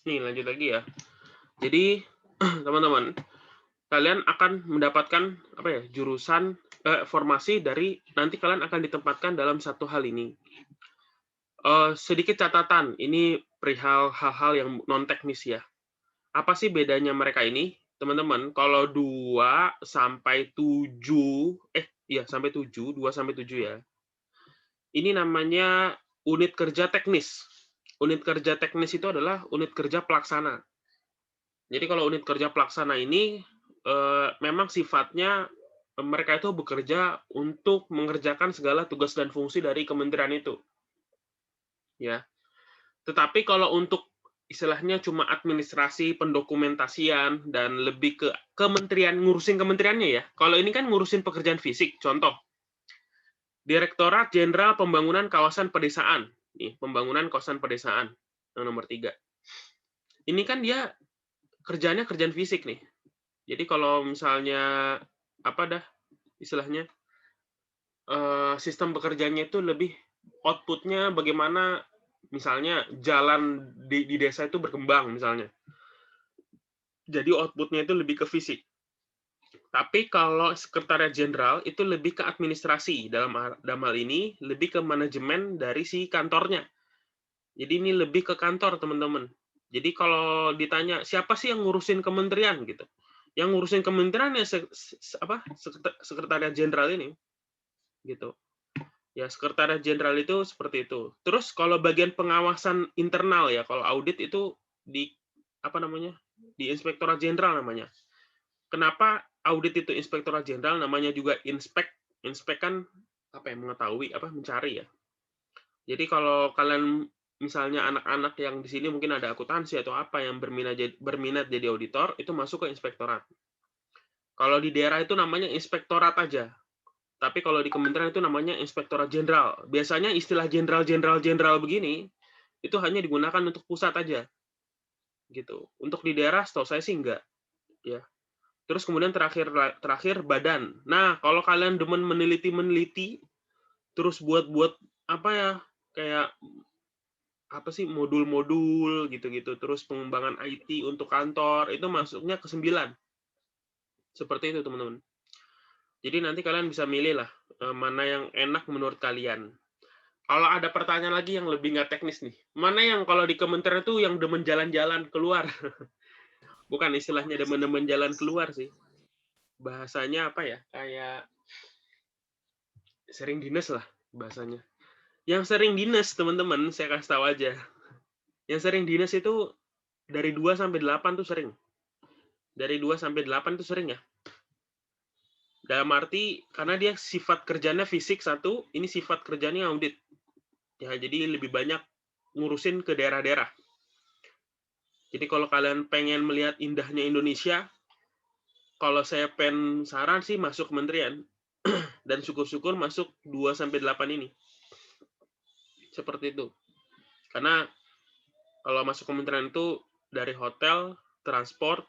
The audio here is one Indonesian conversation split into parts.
Nih lanjut lagi ya. Jadi teman-teman, kalian akan mendapatkan apa ya, jurusan formasi dari nanti kalian akan ditempatkan dalam satu hal ini. Sedikit catatan, ini perihal hal-hal yang non teknis ya. Apa sih bedanya mereka ini? Teman-teman, kalau 2 sampai 7, iya sampai 7, 2 sampai 7 ya. Ini namanya unit kerja teknis. Unit kerja teknis itu adalah unit kerja pelaksana. Jadi kalau unit kerja pelaksana ini, memang sifatnya mereka itu bekerja untuk mengerjakan segala tugas dan fungsi dari kementerian itu, ya. Tetapi kalau untuk istilahnya cuma administrasi, pendokumentasian, dan lebih ke kementerian, ngurusin kementeriannya ya. Kalau ini kan ngurusin pekerjaan fisik, contoh, Direktorat Jenderal Pembangunan Kawasan Pedesaan. Nih, pembangunan kawasan pedesaan, yang nomor 3. Ini kan dia kerjanya kerjaan fisik nih. Jadi kalau misalnya, apa dah istilahnya, sistem bekerjanya itu lebih output-nya bagaimana misalnya jalan di desa itu berkembang misalnya. Jadi output-nya itu lebih ke fisik. Tapi kalau sekretariat jenderal itu lebih ke administrasi, dalam hal ini lebih ke manajemen dari si kantornya. Jadi ini lebih ke kantor, teman-teman. Jadi kalau ditanya, siapa sih yang ngurusin kementerian gitu? Yang ngurusin kementerian ya sekretariat jenderal ini gitu. Ya, sekretariat jenderal itu seperti itu. Terus kalau bagian pengawasan internal ya, kalau audit itu di apa namanya? Di Inspektorat Jenderal namanya. Kenapa audit itu Inspektorat Jenderal namanya juga inspek? Inspek kan apa ya, mengetahui, apa mencari ya. Jadi kalau kalian misalnya anak-anak yang di sini mungkin ada akuntansi atau apa yang berminat jadi auditor, itu masuk ke inspektorat. Kalau di daerah itu namanya inspektorat aja. Tapi kalau di kementerian itu namanya inspektorat jenderal. Biasanya istilah jenderal-jenderal-jenderal begini itu hanya digunakan untuk pusat aja, gitu. Untuk di daerah setahu saya sih enggak, ya. Terus kemudian terakhir terakhir badan. Nah, kalau kalian demen meneliti-meneliti, terus buat-buat apa ya, kayak apa sih, modul-modul gitu-gitu, terus pengembangan IT untuk kantor, itu masuknya ke 9. Seperti itu, teman-teman. Jadi nanti kalian bisa milih lah, mana yang enak menurut kalian. Kalau ada pertanyaan lagi yang lebih nggak teknis nih, mana yang kalau di kementerian itu yang demen jalan-jalan keluar? Bukan istilahnya demen-demen jalan keluar sih. Bahasanya apa ya? Kayak sering dinas lah bahasanya. Yang sering dinas, teman-teman, saya kasih tahu aja. Yang sering dinas itu dari 2 sampai 8 tuh sering. Dari 2 sampai 8 tuh sering ya. Dalam arti karena dia sifat kerjanya fisik satu, ini sifat kerjanya audit. Ya, jadi lebih banyak ngurusin ke daerah-daerah. Jadi kalau kalian pengen melihat indahnya Indonesia, kalau saya saran sih masuk kementerian. Dan syukur-syukur masuk 2 sampai 8 ini. Seperti itu. Karena kalau masuk kementerian itu dari hotel, transport,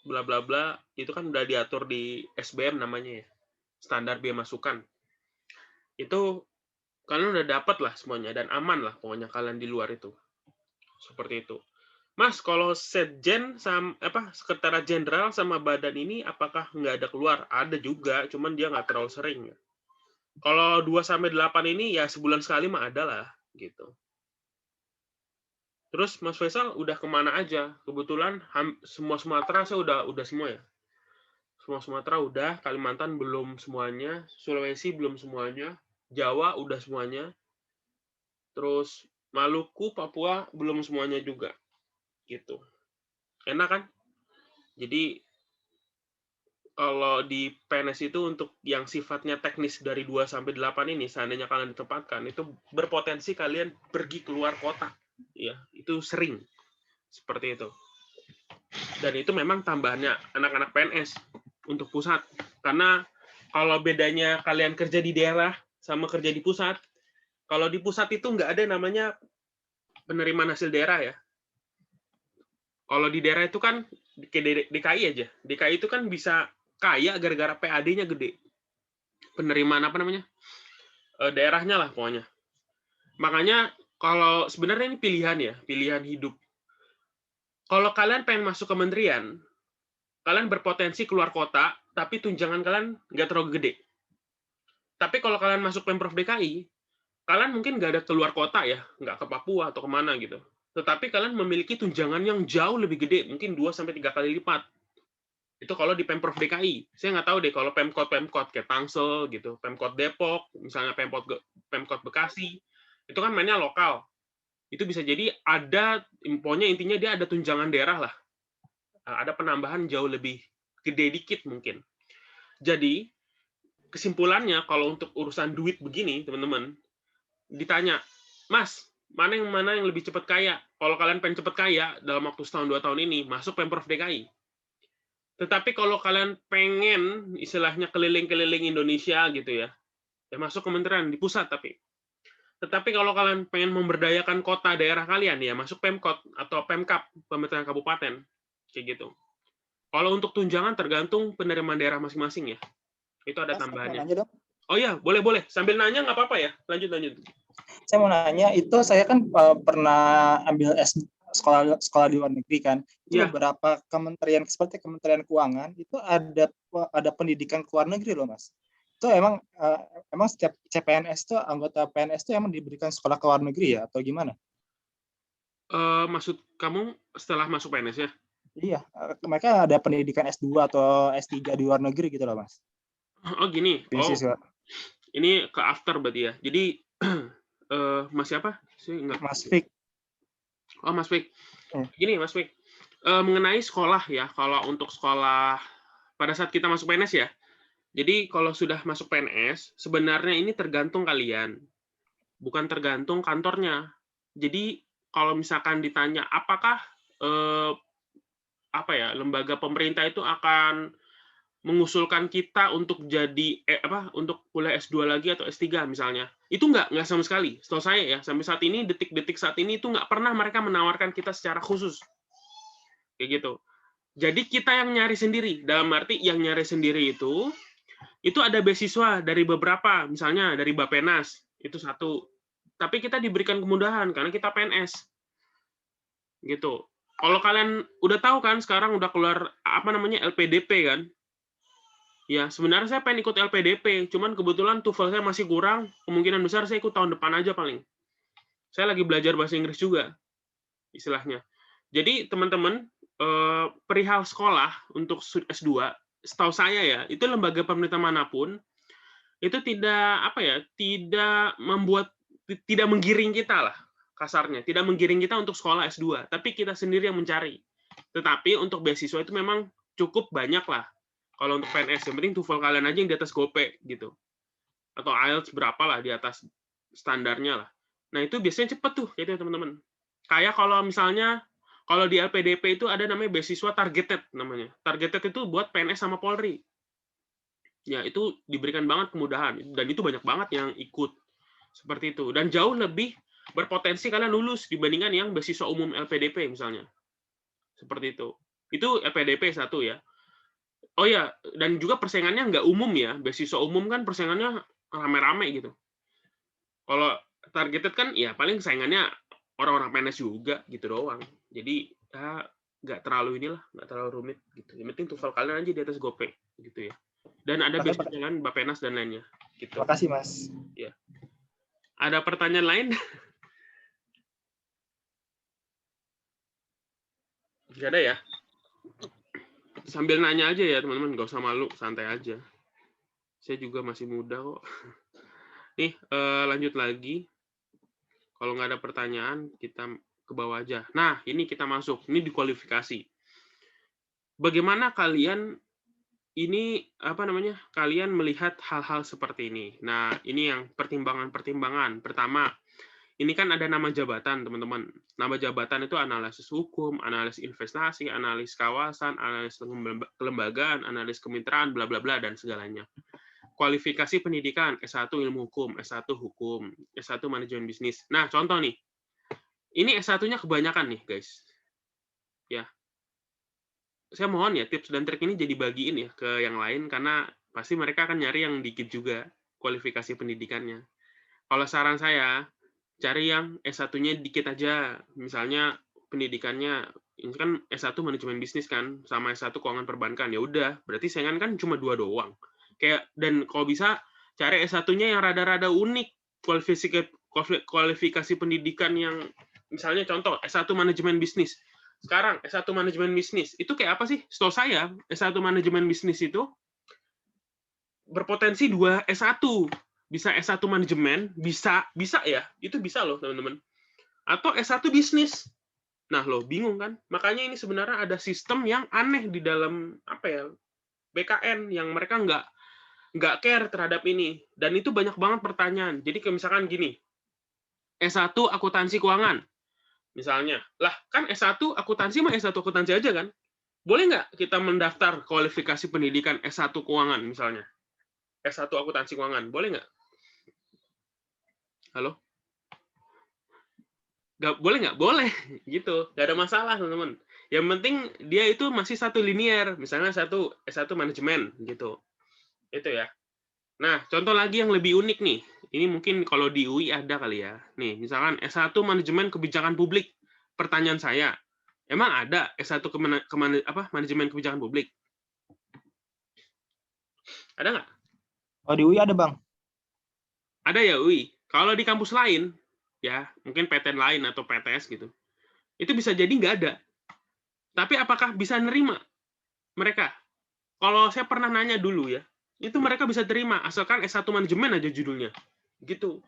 bla bla bla, itu kan udah diatur di SBM namanya ya. Standar biaya masukan. Itu kalian udah dapat lah semuanya dan aman lah pokoknya kalian di luar itu. Seperti itu. Mas, kalau Setjen sama Sekretariat Jenderal sama badan ini apakah nggak ada keluar? Ada juga, cuman dia nggak terlalu sering. Kalau 2 sampai 8 ini ya sebulan sekali mah ada lah gitu. Terus Mas Faisal udah kemana aja? Kebetulan semua Sumatera saya udah semua ya. Semua Sumatera udah, Kalimantan belum semuanya, Sulawesi belum semuanya, Jawa udah semuanya, terus Maluku, Papua belum semuanya juga, gitu. Enak kan? Jadi kalau di PNS itu untuk yang sifatnya teknis dari 2 sampai 8 ini, seandainya kalian ditempatkan, itu berpotensi kalian pergi keluar kota. Ya, itu sering. Seperti itu. Dan itu memang tambahannya anak-anak PNS untuk pusat. Karena kalau bedanya kalian kerja di daerah sama kerja di pusat, kalau di pusat itu nggak ada namanya penerimaan hasil daerah ya. Kalau di daerah itu kan DKI aja. DKI itu kan bisa kaya gara-gara PAD-nya gede. Penerimaan apa namanya? Daerahnya lah pokoknya. Makanya kalau sebenarnya ini pilihan ya, pilihan hidup. Kalau kalian pengen masuk kementerian, kalian berpotensi keluar kota, tapi tunjangan kalian nggak terlalu gede. Tapi kalau kalian masuk Pemprov DKI, kalian mungkin nggak ada keluar kota ya, nggak ke Papua atau kemana gitu. Tetapi kalian memiliki tunjangan yang jauh lebih gede, mungkin 2 sampai 3 kali lipat. Itu kalau di Pemprov DKI. Saya nggak tahu deh kalau Pemkot kayak Tangsel gitu, Pemkot Depok, misalnya Pemkot Bekasi, itu kan mainnya lokal. Itu bisa jadi ada, pokoknya intinya dia ada tunjangan daerah lah. Ada penambahan jauh lebih gede dikit mungkin. Jadi, kesimpulannya kalau untuk urusan duit begini, teman-teman, ditanya, Mas, mana yang lebih cepat kaya? Kalau kalian pengen cepat kaya dalam waktu setahun 2 tahun ini, masuk Pemprov DKI. Tetapi kalau kalian pengen istilahnya keliling-keliling Indonesia gitu ya masuk kementerian di pusat tapi. Tetapi kalau kalian pengen memberdayakan kota daerah kalian ya masuk Pemkot atau Pemkap, pemerintahan kabupaten, kayak gitu. Kalau untuk tunjangan tergantung penerimaan daerah masing-masing ya. Itu ada Mas, aku mau tambahannya. nanya dong. Oh iya, boleh. Sambil nanya nggak apa-apa ya. Lanjut. Saya mau nanya, itu saya kan pernah ambil sekolah di luar negeri kan. Itu Ya, beberapa kementerian seperti Kementerian Keuangan itu ada pendidikan ke luar negeri loh, Mas. Itu emang setiap CPNS itu anggota PNS itu emang diberikan sekolah ke luar negeri ya atau gimana? maksud kamu setelah masuk PNS ya? Iya, mereka ada pendidikan S2 atau S3 di luar negeri gitu loh, Mas. Oh gini. Oh, Beasiswa. ini ke after berarti ya. Jadi Mas siapa? Saya nggak. Mas Fik. Oh, Mas Fik. Eh, Gini, Mas Fik. Mengenai sekolah ya, kalau untuk sekolah pada saat kita masuk PNS ya. Jadi kalau sudah masuk PNS, sebenarnya ini tergantung kalian, bukan tergantung kantornya. Jadi kalau misalkan ditanya apakah lembaga pemerintah itu akan mengusulkan kita untuk jadi untuk kuliah S2 lagi atau S3 misalnya. Itu nggak sama sekali. Setahu saya ya, sampai saat ini, detik-detik saat ini itu nggak pernah mereka menawarkan kita secara khusus. Kayak gitu. Jadi kita yang nyari sendiri. Dalam arti yang nyari sendiri itu ada beasiswa dari beberapa, misalnya dari Bappenas, itu satu. Tapi kita diberikan kemudahan karena kita PNS. Gitu. Kalau kalian udah tahu kan sekarang udah keluar LPDP kan? Ya, sebenarnya saya pengen ikut LPDP, cuman kebetulan TOEFL saya masih kurang, kemungkinan besar saya ikut tahun depan aja paling. Saya lagi belajar bahasa Inggris juga, istilahnya. Jadi, teman-teman, perihal sekolah untuk S2, setahu saya ya, itu lembaga pemerintah manapun, itu tidak menggiring kita lah, kasarnya. Tidak menggiring kita untuk sekolah S2, tapi kita sendiri yang mencari. Tetapi untuk beasiswa itu memang cukup banyak lah. Kalau untuk PNS, yang penting TOEFL kalian aja yang di atas GOPE gitu. Atau IELTS berapa lah di atas standarnya lah. Nah, itu biasanya cepet tuh, gitu teman-teman. Kayak kalau misalnya, kalau di LPDP itu ada namanya beasiswa targeted namanya. Targeted itu buat PNS sama Polri. Ya, itu diberikan banget kemudahan. Dan itu banyak banget yang ikut. Seperti itu. Dan jauh lebih berpotensi kalian lulus dibandingkan yang beasiswa umum LPDP misalnya. Seperti itu. Itu LPDP satu ya. Oh ya, dan juga persaingannya nggak umum ya. Beasiswa umum kan persaingannya rame-rame gitu. Kalau targeted kan ya paling saingannya orang-orang PNS juga gitu doang. Jadi ya nggak terlalu rumit gitu. Yang penting TOEFL kalian aja di atas GOPE gitu ya. Dan ada beasiswa kan Bappenas dan lainnya gitu. Makasih, Mas. Ya. Ada pertanyaan lain? Nggak ada ya? Sambil nanya aja ya teman-teman, nggak usah malu, santai aja. Saya juga masih muda kok. Nih, lanjut lagi. Kalau nggak ada pertanyaan, kita ke bawah aja. Nah, ini kita masuk. Ini dikualifikasi. Bagaimana kalian kalian melihat hal-hal seperti ini? Nah, ini yang pertimbangan-pertimbangan. Pertama, ini kan ada nama jabatan, teman-teman. Nama jabatan itu analisis hukum, analisis investasi, analisis kawasan, analisis kelembagaan, analisis kemitraan, bla bla bla dan segalanya. Kualifikasi pendidikan, S1 ilmu hukum, S1 hukum, S1 manajemen bisnis. Nah, contoh nih. Ini S1-nya kebanyakan nih, guys. Ya. Saya mohon ya, tips dan trik ini jadi bagiin ya ke yang lain, karena pasti mereka akan nyari yang dikit juga, kualifikasi pendidikannya. Kalau saran saya, cari yang S1-nya dikit aja. Misalnya pendidikannya Ini kan S1 manajemen bisnis kan, sama S1 keuangan perbankan. Ya udah, berarti saingan kan cuma 2 doang. Kayak, dan kalau bisa cari S1-nya yang rada-rada unik, kualifikasi pendidikan yang misalnya contoh S1 manajemen bisnis. Sekarang S1 manajemen bisnis itu kayak apa sih? Setahu saya S1 manajemen bisnis itu berpotensi 2 S1. Bisa S1 manajemen, bisa ya, itu bisa loh teman-teman. Atau S1 bisnis. Nah, lo bingung kan? Makanya ini sebenarnya ada sistem yang aneh di dalam apa ya? BKN yang mereka nggak care terhadap ini. Dan itu banyak banget pertanyaan. Jadi kayak misalkan gini, S1 akuntansi keuangan. Misalnya, lah kan S1 akuntansi mah S1 akuntansi aja kan? Boleh nggak kita mendaftar kualifikasi pendidikan S1 keuangan misalnya? S1 akuntansi keuangan, boleh nggak? Halo? Boleh nggak? Boleh, gitu. Nggak ada masalah, teman-teman. Yang penting dia itu masih satu linear, misalnya S1 manajemen, gitu. Itu ya. Nah, contoh lagi yang lebih unik nih. Ini mungkin kalau di UI ada kali ya. Nih, misalkan S1 manajemen kebijakan publik. Pertanyaan saya, emang ada S1 manajemen kebijakan publik? Ada nggak? Oh, di UI ada, Bang. Ada ya UI. Kalau di kampus lain, ya mungkin PTN lain atau PTS gitu, itu bisa jadi nggak ada. Tapi apakah bisa nerima mereka? Kalau saya pernah nanya dulu ya, itu mereka bisa terima asalkan S1 manajemen aja judulnya. Gitu.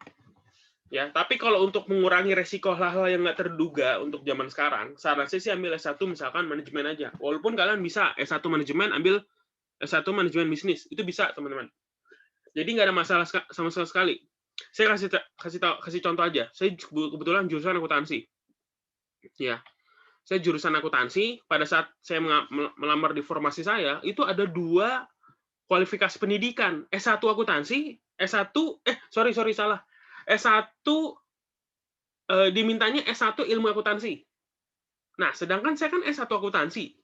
Ya, tapi kalau untuk mengurangi resiko hal-hal yang nggak terduga untuk zaman sekarang, saran saya sih ambil S1 misalkan manajemen aja. Walaupun kalian bisa S1 manajemen, ambil S1 manajemen bisnis. Itu bisa, teman-teman. Jadi nggak ada masalah sama sekali. Saya kasih contoh aja. Saya kebetulan jurusan akuntansi. Ya, saya jurusan akuntansi. Pada saat saya melamar di formasi saya, itu ada 2 kualifikasi pendidikan. S1 akuntansi, salah. S1 dimintanya S1 ilmu akuntansi. Nah, sedangkan saya kan S1 akuntansi.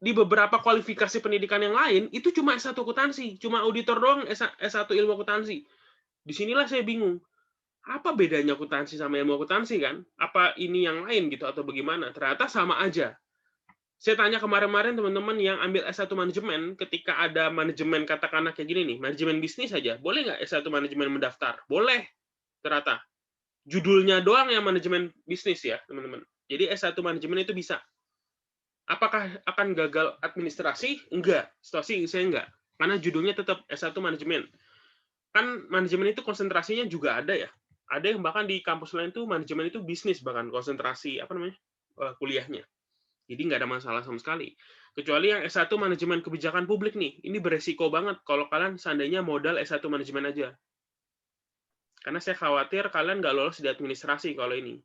Di beberapa kualifikasi pendidikan yang lain, itu cuma S1 akuntansi. Cuma auditor doang S1 ilmu akuntansi. Disinilah saya bingung. Apa bedanya akuntansi sama ilmu akuntansi kan? Apa ini yang lain gitu atau bagaimana? Ternyata sama aja. Saya tanya kemarin-kemarin teman-teman yang ambil S1 manajemen, ketika ada manajemen katakanlah kayak gini nih, manajemen bisnis aja, boleh nggak S1 manajemen mendaftar? Boleh, ternyata. Judulnya doang yang manajemen bisnis ya, teman-teman. Jadi S1 manajemen itu bisa. Apakah akan gagal administrasi? Enggak. Situasi saya enggak. Karena judulnya tetap S1 manajemen. Kan manajemen itu konsentrasinya juga ada ya. Ada yang bahkan di kampus lain tuh manajemen itu bisnis bahkan konsentrasi kuliahnya. Jadi nggak ada masalah sama sekali. Kecuali yang S1 manajemen kebijakan publik nih. Ini beresiko banget kalau kalian seandainya modal S1 manajemen aja. Karena saya khawatir kalian nggak lolos di administrasi kalau ini.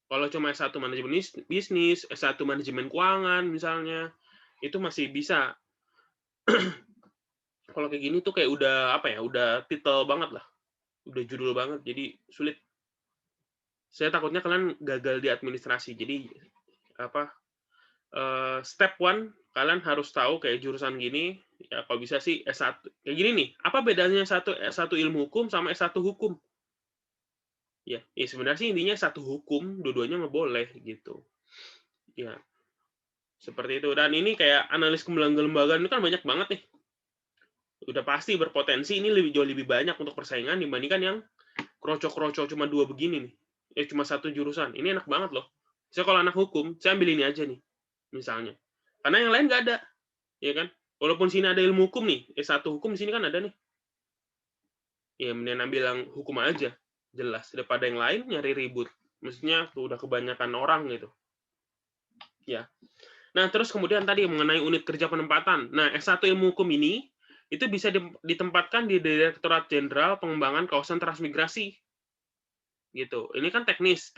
Kalau cuma S1 manajemen bisnis, S1 manajemen keuangan misalnya, itu masih bisa. Kalau kayak gini tuh kayak udah udah titel banget lah. Udah judul banget, jadi sulit. Saya takutnya kalian gagal di administrasi. Jadi step one kalian harus tahu kayak jurusan gini, ya kalau bisa sih S1. Kayak gini nih, apa bedanya S1 ilmu hukum sama S1 hukum? Ya sebenarnya sih intinya satu hukum, dua-duanya nggak boleh gitu. Ya, seperti itu. Dan ini kayak analis kelembagaan itu kan banyak banget nih. Udah pasti berpotensi ini jauh lebih banyak untuk persaingan dibandingkan yang kroco-kroco cuma 2 begini nih. Cuma 1 jurusan. Ini enak banget loh. Saya kalau anak hukum, saya ambil ini aja nih, misalnya. Karena yang lain nggak ada, ya kan? Walaupun sini ada ilmu hukum nih, S1 hukum di sini kan ada nih. Ya, mending ambil yang hukum aja, jelas. Daripada yang lain nyari ribut. Maksudnya tuh udah kebanyakan orang gitu. Ya. Nah, terus kemudian tadi mengenai unit kerja penempatan. Nah, S1 ilmu hukum ini itu bisa ditempatkan di Direktorat Jenderal Pengembangan Kawasan Transmigrasi. Gitu. Ini kan teknis.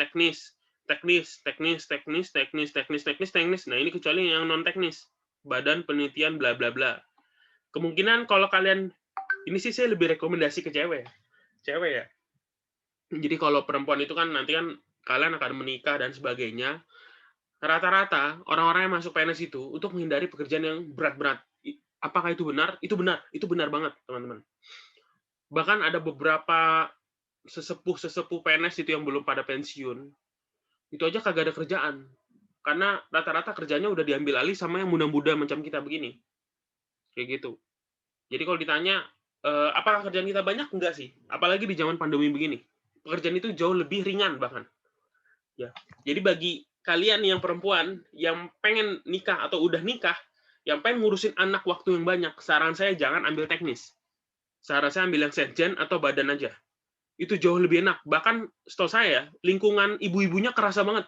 Nah, ini kecuali yang non teknis. Badan Penelitian bla bla bla. Kemungkinan kalau kalian ini sih saya lebih rekomendasi ke cewek. Cewek ya. Jadi kalau perempuan itu kan nanti kan kalian akan menikah dan sebagainya. Rata-rata orang-orang yang masuk PNS itu untuk menghindari pekerjaan yang berat-berat. Apakah itu benar? Itu benar. Itu benar banget, teman-teman. Bahkan ada beberapa sesepuh PNS itu yang belum pada pensiun. Itu aja kagak ada kerjaan. karena rata-rata kerjanya udah diambil alih sama yang muda-muda macam kita begini. Kayak gitu. Jadi kalau ditanya, apakah kerjaan kita banyak? Enggak sih. Apalagi di zaman pandemi begini. Pekerjaan itu jauh lebih ringan bahkan. Ya. Jadi bagi kalian yang perempuan yang pengen nikah atau udah nikah, yang pengen ngurusin anak waktu yang banyak, saran saya jangan ambil teknis. Saran saya ambil yang sekjen atau badan aja. Itu jauh lebih enak. Bahkan setahu saya, lingkungan ibu-ibunya kerasa banget.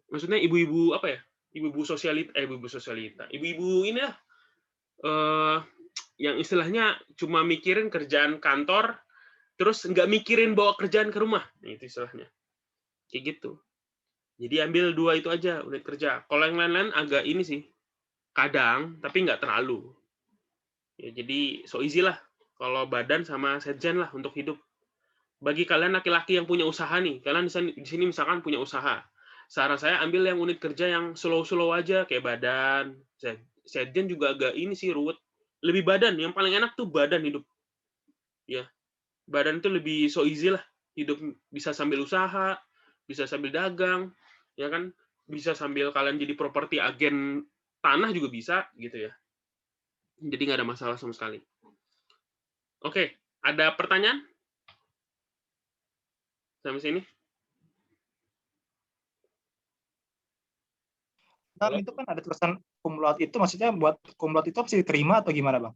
Maksudnya ibu-ibu apa ya? Ibu-ibu sosialita. Ibu-ibu ini lah, yang istilahnya cuma mikirin kerjaan kantor, terus nggak mikirin bawa kerjaan ke rumah. Nah, itu istilahnya. Kayak gitu. Jadi ambil 2 itu aja, unit kerja. Kalau yang lain-lain agak ini sih, kadang, tapi nggak terlalu. Ya, jadi so easy lah. Kalau badan sama sekjen lah untuk hidup. Bagi kalian laki-laki yang punya usaha nih, kalian di sini misalkan punya usaha. Saran saya ambil yang unit kerja yang slow-slow aja, kayak badan. Sekjen juga agak ini sih, ruwet. Lebih badan, yang paling enak tuh badan hidup. Ya, badan itu lebih so easy lah. Hidup bisa sambil usaha, bisa sambil dagang, ya kan? Bisa sambil kalian jadi properti agen tanah juga bisa, gitu ya. Jadi nggak ada masalah sama sekali. Oke, ada pertanyaan? Sampai sini? Bang, itu kan ada tulisan cum laude itu, maksudnya buat cum laude itu bisa diterima atau gimana, Bang?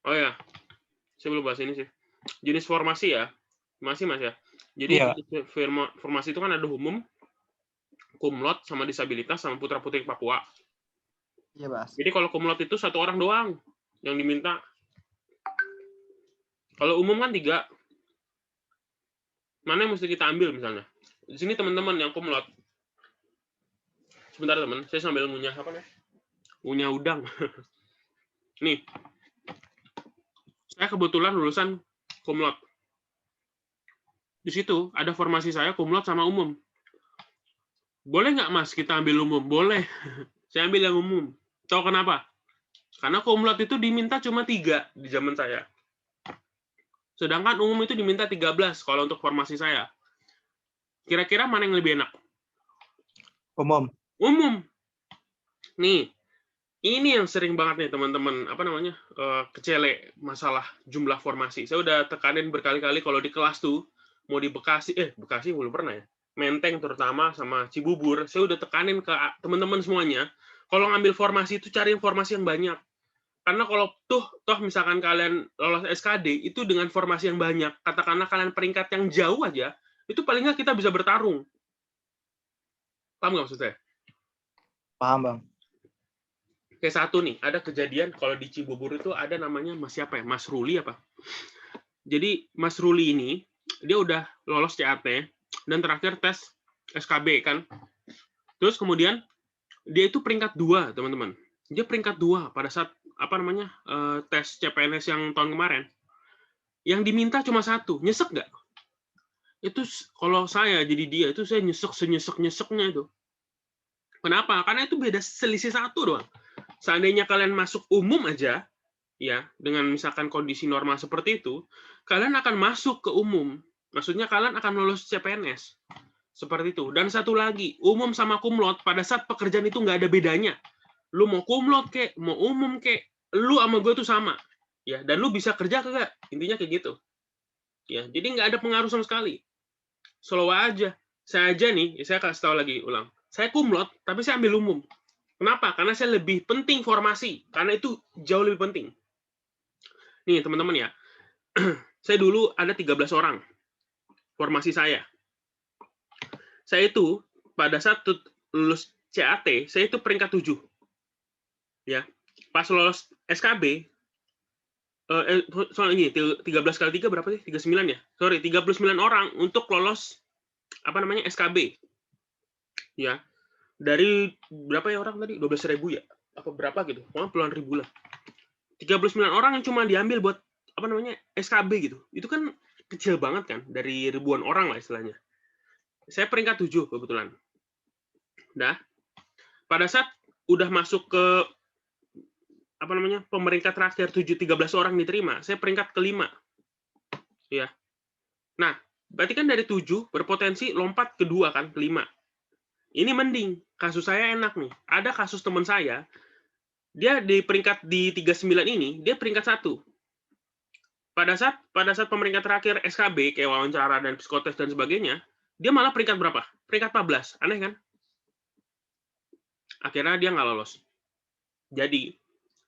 Oh ya, saya belum bahas ini sih. Jenis formasi ya, masih Mas ya. Jadi Iya. formasi itu kan ada umum, cum laude, sama disabilitas, sama putra-putri Papua. Iya, Mas. Jadi kalau cum laude itu 1 orang doang yang diminta. Kalau umum kan 3. Mana yang mesti kita ambil misalnya? Di sini teman-teman yang cum laude. Sebentar teman, saya sambil ngunyah apa nih? Ngunyah udang. Nih, saya kebetulan lulusan cum laude. Di situ ada formasi saya cum laude sama umum. Boleh nggak Mas kita ambil umum? Boleh. Saya ambil yang umum. Tahu kenapa? Karena cum laude itu diminta cuma 3 di zaman saya. Sedangkan umum itu diminta 13 kalau untuk formasi saya. Kira-kira mana yang lebih enak? Umum. Umum. Nih, ini yang sering banget nih teman-teman, apa namanya, kecele masalah jumlah formasi. Saya udah tekanin berkali-kali kalau di kelas tuh, mau di Bekasi belum pernah ya, Menteng terutama sama Cibubur, saya udah tekanin ke teman-teman semuanya, kalau ngambil formasi itu cari informasi yang banyak. Karena kalau toh misalkan kalian lolos SKD, itu dengan formasi yang banyak, katakanlah kalian peringkat yang jauh aja, itu paling nggak kita bisa bertarung. Paham nggak maksud saya? Paham, Bang. Kayak satu nih, ada kejadian kalau di Cibubur itu ada namanya Mas siapa ya? Mas Ruli apa? Jadi Mas Ruli ini, dia udah lolos CAT, dan terakhir tes SKB kan. Terus kemudian, dia itu peringkat 2, teman-teman. Dia peringkat 2 pada saat, apa namanya, tes CPNS yang tahun kemarin. Yang diminta cuma 1, nyesek nggak? Itu kalau saya jadi dia, itu saya nyesek senyesek-nyeseknya itu. Kenapa? Karena itu beda selisih 1 doang. Seandainya kalian masuk umum aja, ya, dengan misalkan kondisi normal seperti itu, kalian akan masuk ke umum. Maksudnya kalian akan lolos CPNS. Seperti itu. Dan satu lagi, umum sama cum laude, pada saat pekerjaan itu nggak ada bedanya. Lu mau cum laude kek, mau umum kek, lu sama gue tuh sama. Ya, dan lu bisa kerja kagak? Intinya kayak gitu. Ya, jadi nggak ada pengaruh sama sekali. Slow aja. Saya aja nih, saya kasih tahu lagi ulang. Saya cum laude, tapi saya ambil umum. Kenapa? Karena saya lebih penting formasi. Karena itu jauh lebih penting. Nih, teman-teman ya. Saya dulu ada 13 orang. Formasi saya. Saya itu, pada saat lulus CAT, saya itu peringkat 7. Ya. Pas lolos SKB, soalnya ini, 13 kali 3 berapa sih? 39 ya? Sorry, 39 orang untuk lolos, apa namanya, SKB. Ya. Dari berapa ya orang tadi? 12.000 ya? Apa berapa gitu? Pokoknya puluhan ribu lah. 39 orang yang cuma diambil buat apa namanya SKB gitu. Itu kan kecil banget kan dari ribuan orang lah istilahnya. Saya peringkat 7 kebetulan. Nah, pada saat udah masuk ke apa namanya pemeringkat terakhir 13 orang diterima, saya peringkat ke-5. Ya. Nah, berarti kan dari 7 berpotensi lompat ke 2 kan, ke 5. Ini mending, kasus saya enak nih. Ada kasus teman saya, dia di peringkat di 39 ini, dia peringkat 1. Pada saat pemeringkat terakhir SKB, kayak wawancara dan psikotes dan sebagainya, dia malah peringkat berapa? Peringkat 14. Aneh kan? Akhirnya dia nggak lolos. Jadi,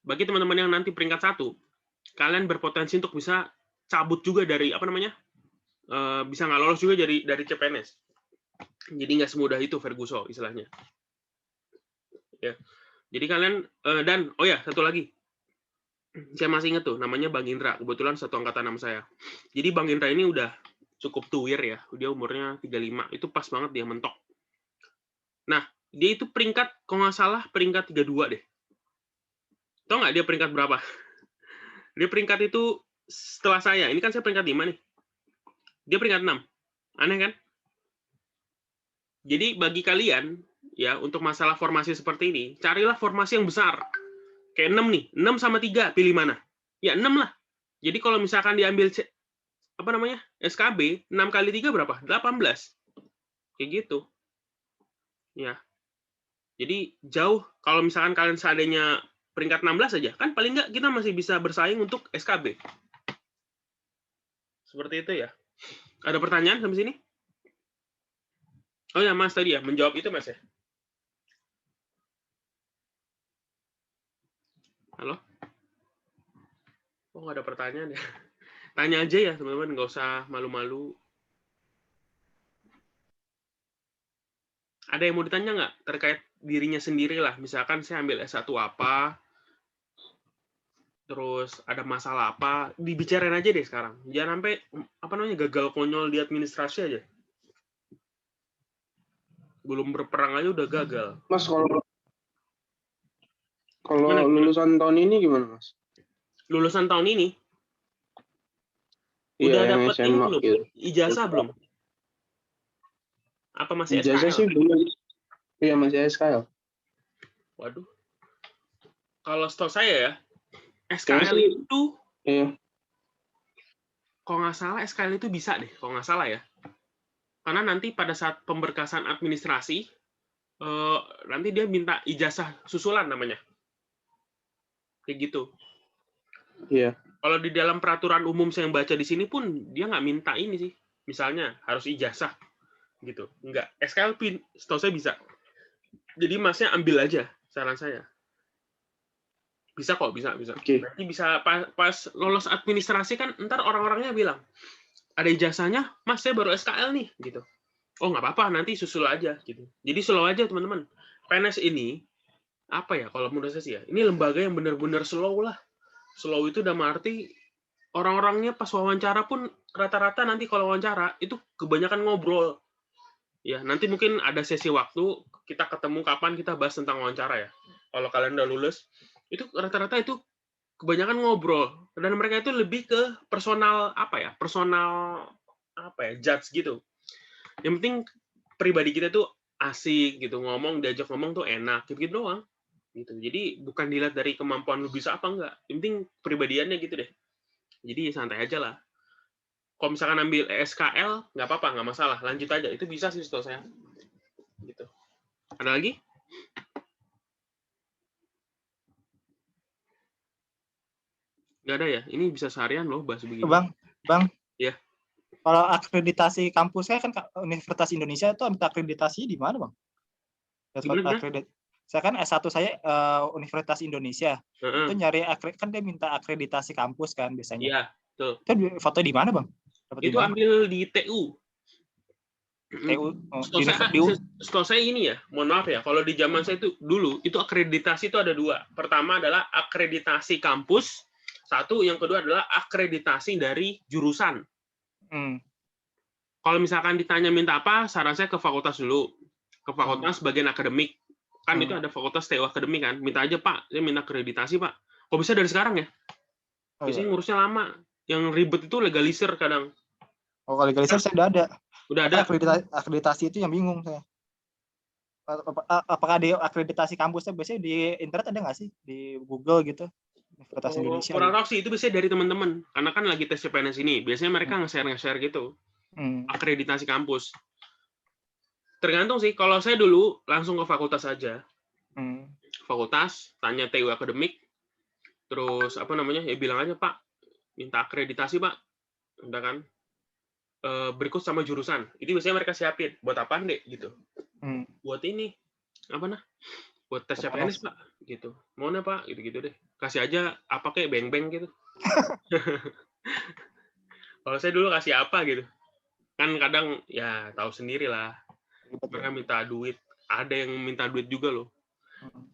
bagi teman-teman yang nanti peringkat 1, kalian berpotensi untuk bisa cabut juga dari, bisa nggak lolos juga dari CPNS. Jadi nggak semudah itu Ferguson istilahnya. Ya. Jadi kalian dan oh ya satu lagi, saya masih ingat tuh namanya Bang Indra, kebetulan satu angkatan sama saya. Jadi Bang Indra ini udah cukup tuir ya, dia umurnya 35, itu pas banget dia mentok. Nah, dia itu peringkat, kalau nggak salah peringkat 32 deh. Tahu nggak dia peringkat berapa? Dia peringkat itu setelah saya, ini kan saya peringkat 5 nih. Dia peringkat 6. Aneh kan? Jadi bagi kalian, ya untuk masalah formasi seperti ini, carilah formasi yang besar. Kayak 6 nih, 6 sama 3, pilih mana? Ya 6 lah. Jadi kalau misalkan diambil SKB, 6 kali 3 berapa? 18. Kayak gitu. Ya. Jadi jauh, kalau misalkan kalian seandainya peringkat 16 aja, kan paling nggak kita masih bisa bersaing untuk SKB. Seperti itu ya. Ada pertanyaan sampai sini? Oh ya, Mas tadi ya, menjawab itu Mas ya. Halo? Oh, nggak ada pertanyaan ya. Tanya aja ya, teman-teman. Nggak usah malu-malu. Ada yang mau ditanya nggak? Terkait dirinya sendiri lah. Misalkan saya ambil S1 apa, terus ada masalah apa, dibicarain aja deh sekarang. Jangan sampai, gagal konyol di administrasi aja. Belum berperang aja udah gagal. Mas, kalau Gimana? lulusan tahun ini gimana, Mas? Lulusan tahun ini? Iya, Udah yang dapet ini SMA belum? gitu. Ijazah belum? Apa masih Ijazah SKL? sih belum. Iya, masih SKL. Waduh. Kalau setahu saya ya, Kayaknya SKL sih, itu, iya. kalau nggak salah SKL itu bisa deh, kalau nggak salah ya. Karena nanti pada saat pemberkasan administrasi, nanti dia minta ijazah susulan namanya. Kayak gitu. Iya. Kalau di dalam peraturan umum saya yang baca di sini pun, dia nggak minta ini sih. Misalnya, harus ijazah. Gitu. Nggak. SKL setahu saya bisa. Jadi masnya ambil aja, saran saya. Bisa kok, bisa. Oke. Nanti bisa pas lolos administrasi kan, ntar orang-orangnya bilang, ada ijazahnya, Mas saya baru SKL nih, gitu. Oh nggak apa-apa, nanti susul aja, gitu. Jadi slow aja teman-teman. PNS ini, apa ya, kalau menurut saya sih ya, ini lembaga yang benar-benar slow lah. Slow itu udah arti, orang-orangnya pas wawancara pun, rata-rata nanti kalau wawancara, itu kebanyakan ngobrol. Ya, nanti mungkin ada sesi waktu, kita ketemu kapan kita bahas tentang wawancara ya. Kalau kalian udah lulus, itu rata-rata itu kebanyakan ngobrol. Dan mereka itu lebih ke personal judge gitu. Yang penting pribadi kita tuh asik gitu, diajak ngomong tuh enak, gitu doang. Gitu. Jadi bukan dilihat dari kemampuan lu bisa apa enggak. Yang penting pribadiannya gitu deh. Jadi santai aja lah. Kalau misalkan ambil SKL, nggak apa-apa, nggak masalah. Lanjut aja. Itu bisa sih setahu saya. Gitu. Ada lagi? Nggak ada ya? Ini bisa seharian loh bahas begini. Bang. Ya. Kalau akreditasi kampusnya kan Universitas Indonesia itu minta akreditasi di mana, Bang? Saya kan S1 saya Universitas Indonesia. Itu nyari kan dia minta akreditasi kampus kan biasanya. Iya, betul. Itu foto di mana, Bang? Itu ambil di TU. Setahu saya ini ya, mohon maaf ya, kalau di zaman saya itu dulu, itu akreditasi itu ada 2. Pertama adalah akreditasi kampus, satu, yang kedua adalah akreditasi dari jurusan. Kalau misalkan ditanya minta apa, saran saya ke fakultas dulu. Ke fakultas bagian akademik. Kan itu ada fakultas TU akademik kan. Minta aja, Pak, saya minta akreditasi, Pak. Kok bisa dari sekarang ya? Biasanya ngurusnya lama. Yang ribet itu legalisir kadang. Oh, kalau legalisir saya udah ada. Udah ada. Akreditasi itu yang bingung saya. Apakah di akreditasi kampusnya biasanya di internet ada nggak sih? Di Google gitu? Universitas Indonesia. Kurang tahu sih, itu biasanya dari teman-teman. Karena kan lagi tes CPNS ini. Biasanya mereka nge-share gitu. Akreditasi kampus. Tergantung sih. Kalau saya dulu langsung ke fakultas aja. Hmm. Fakultas, tanya TU akademik, terus apa namanya? Ya bilang aja, Pak, minta akreditasi, Pak. Udah kan? Berikut sama jurusan. Itu biasanya mereka siapin. Buat apaan, Dek? Gitu. Hmm. Buat ini. Apa nah? Buat tes CPNS, Pak. Gitu. Maunya, Pak? Gitu-gitu deh. Kasih aja apa kayak beng-beng gitu. Kalau saya dulu kasih apa gitu. Kan kadang ya tahu sendiri lah. Ribet ya. Mereka minta duit. Ada yang minta duit juga loh.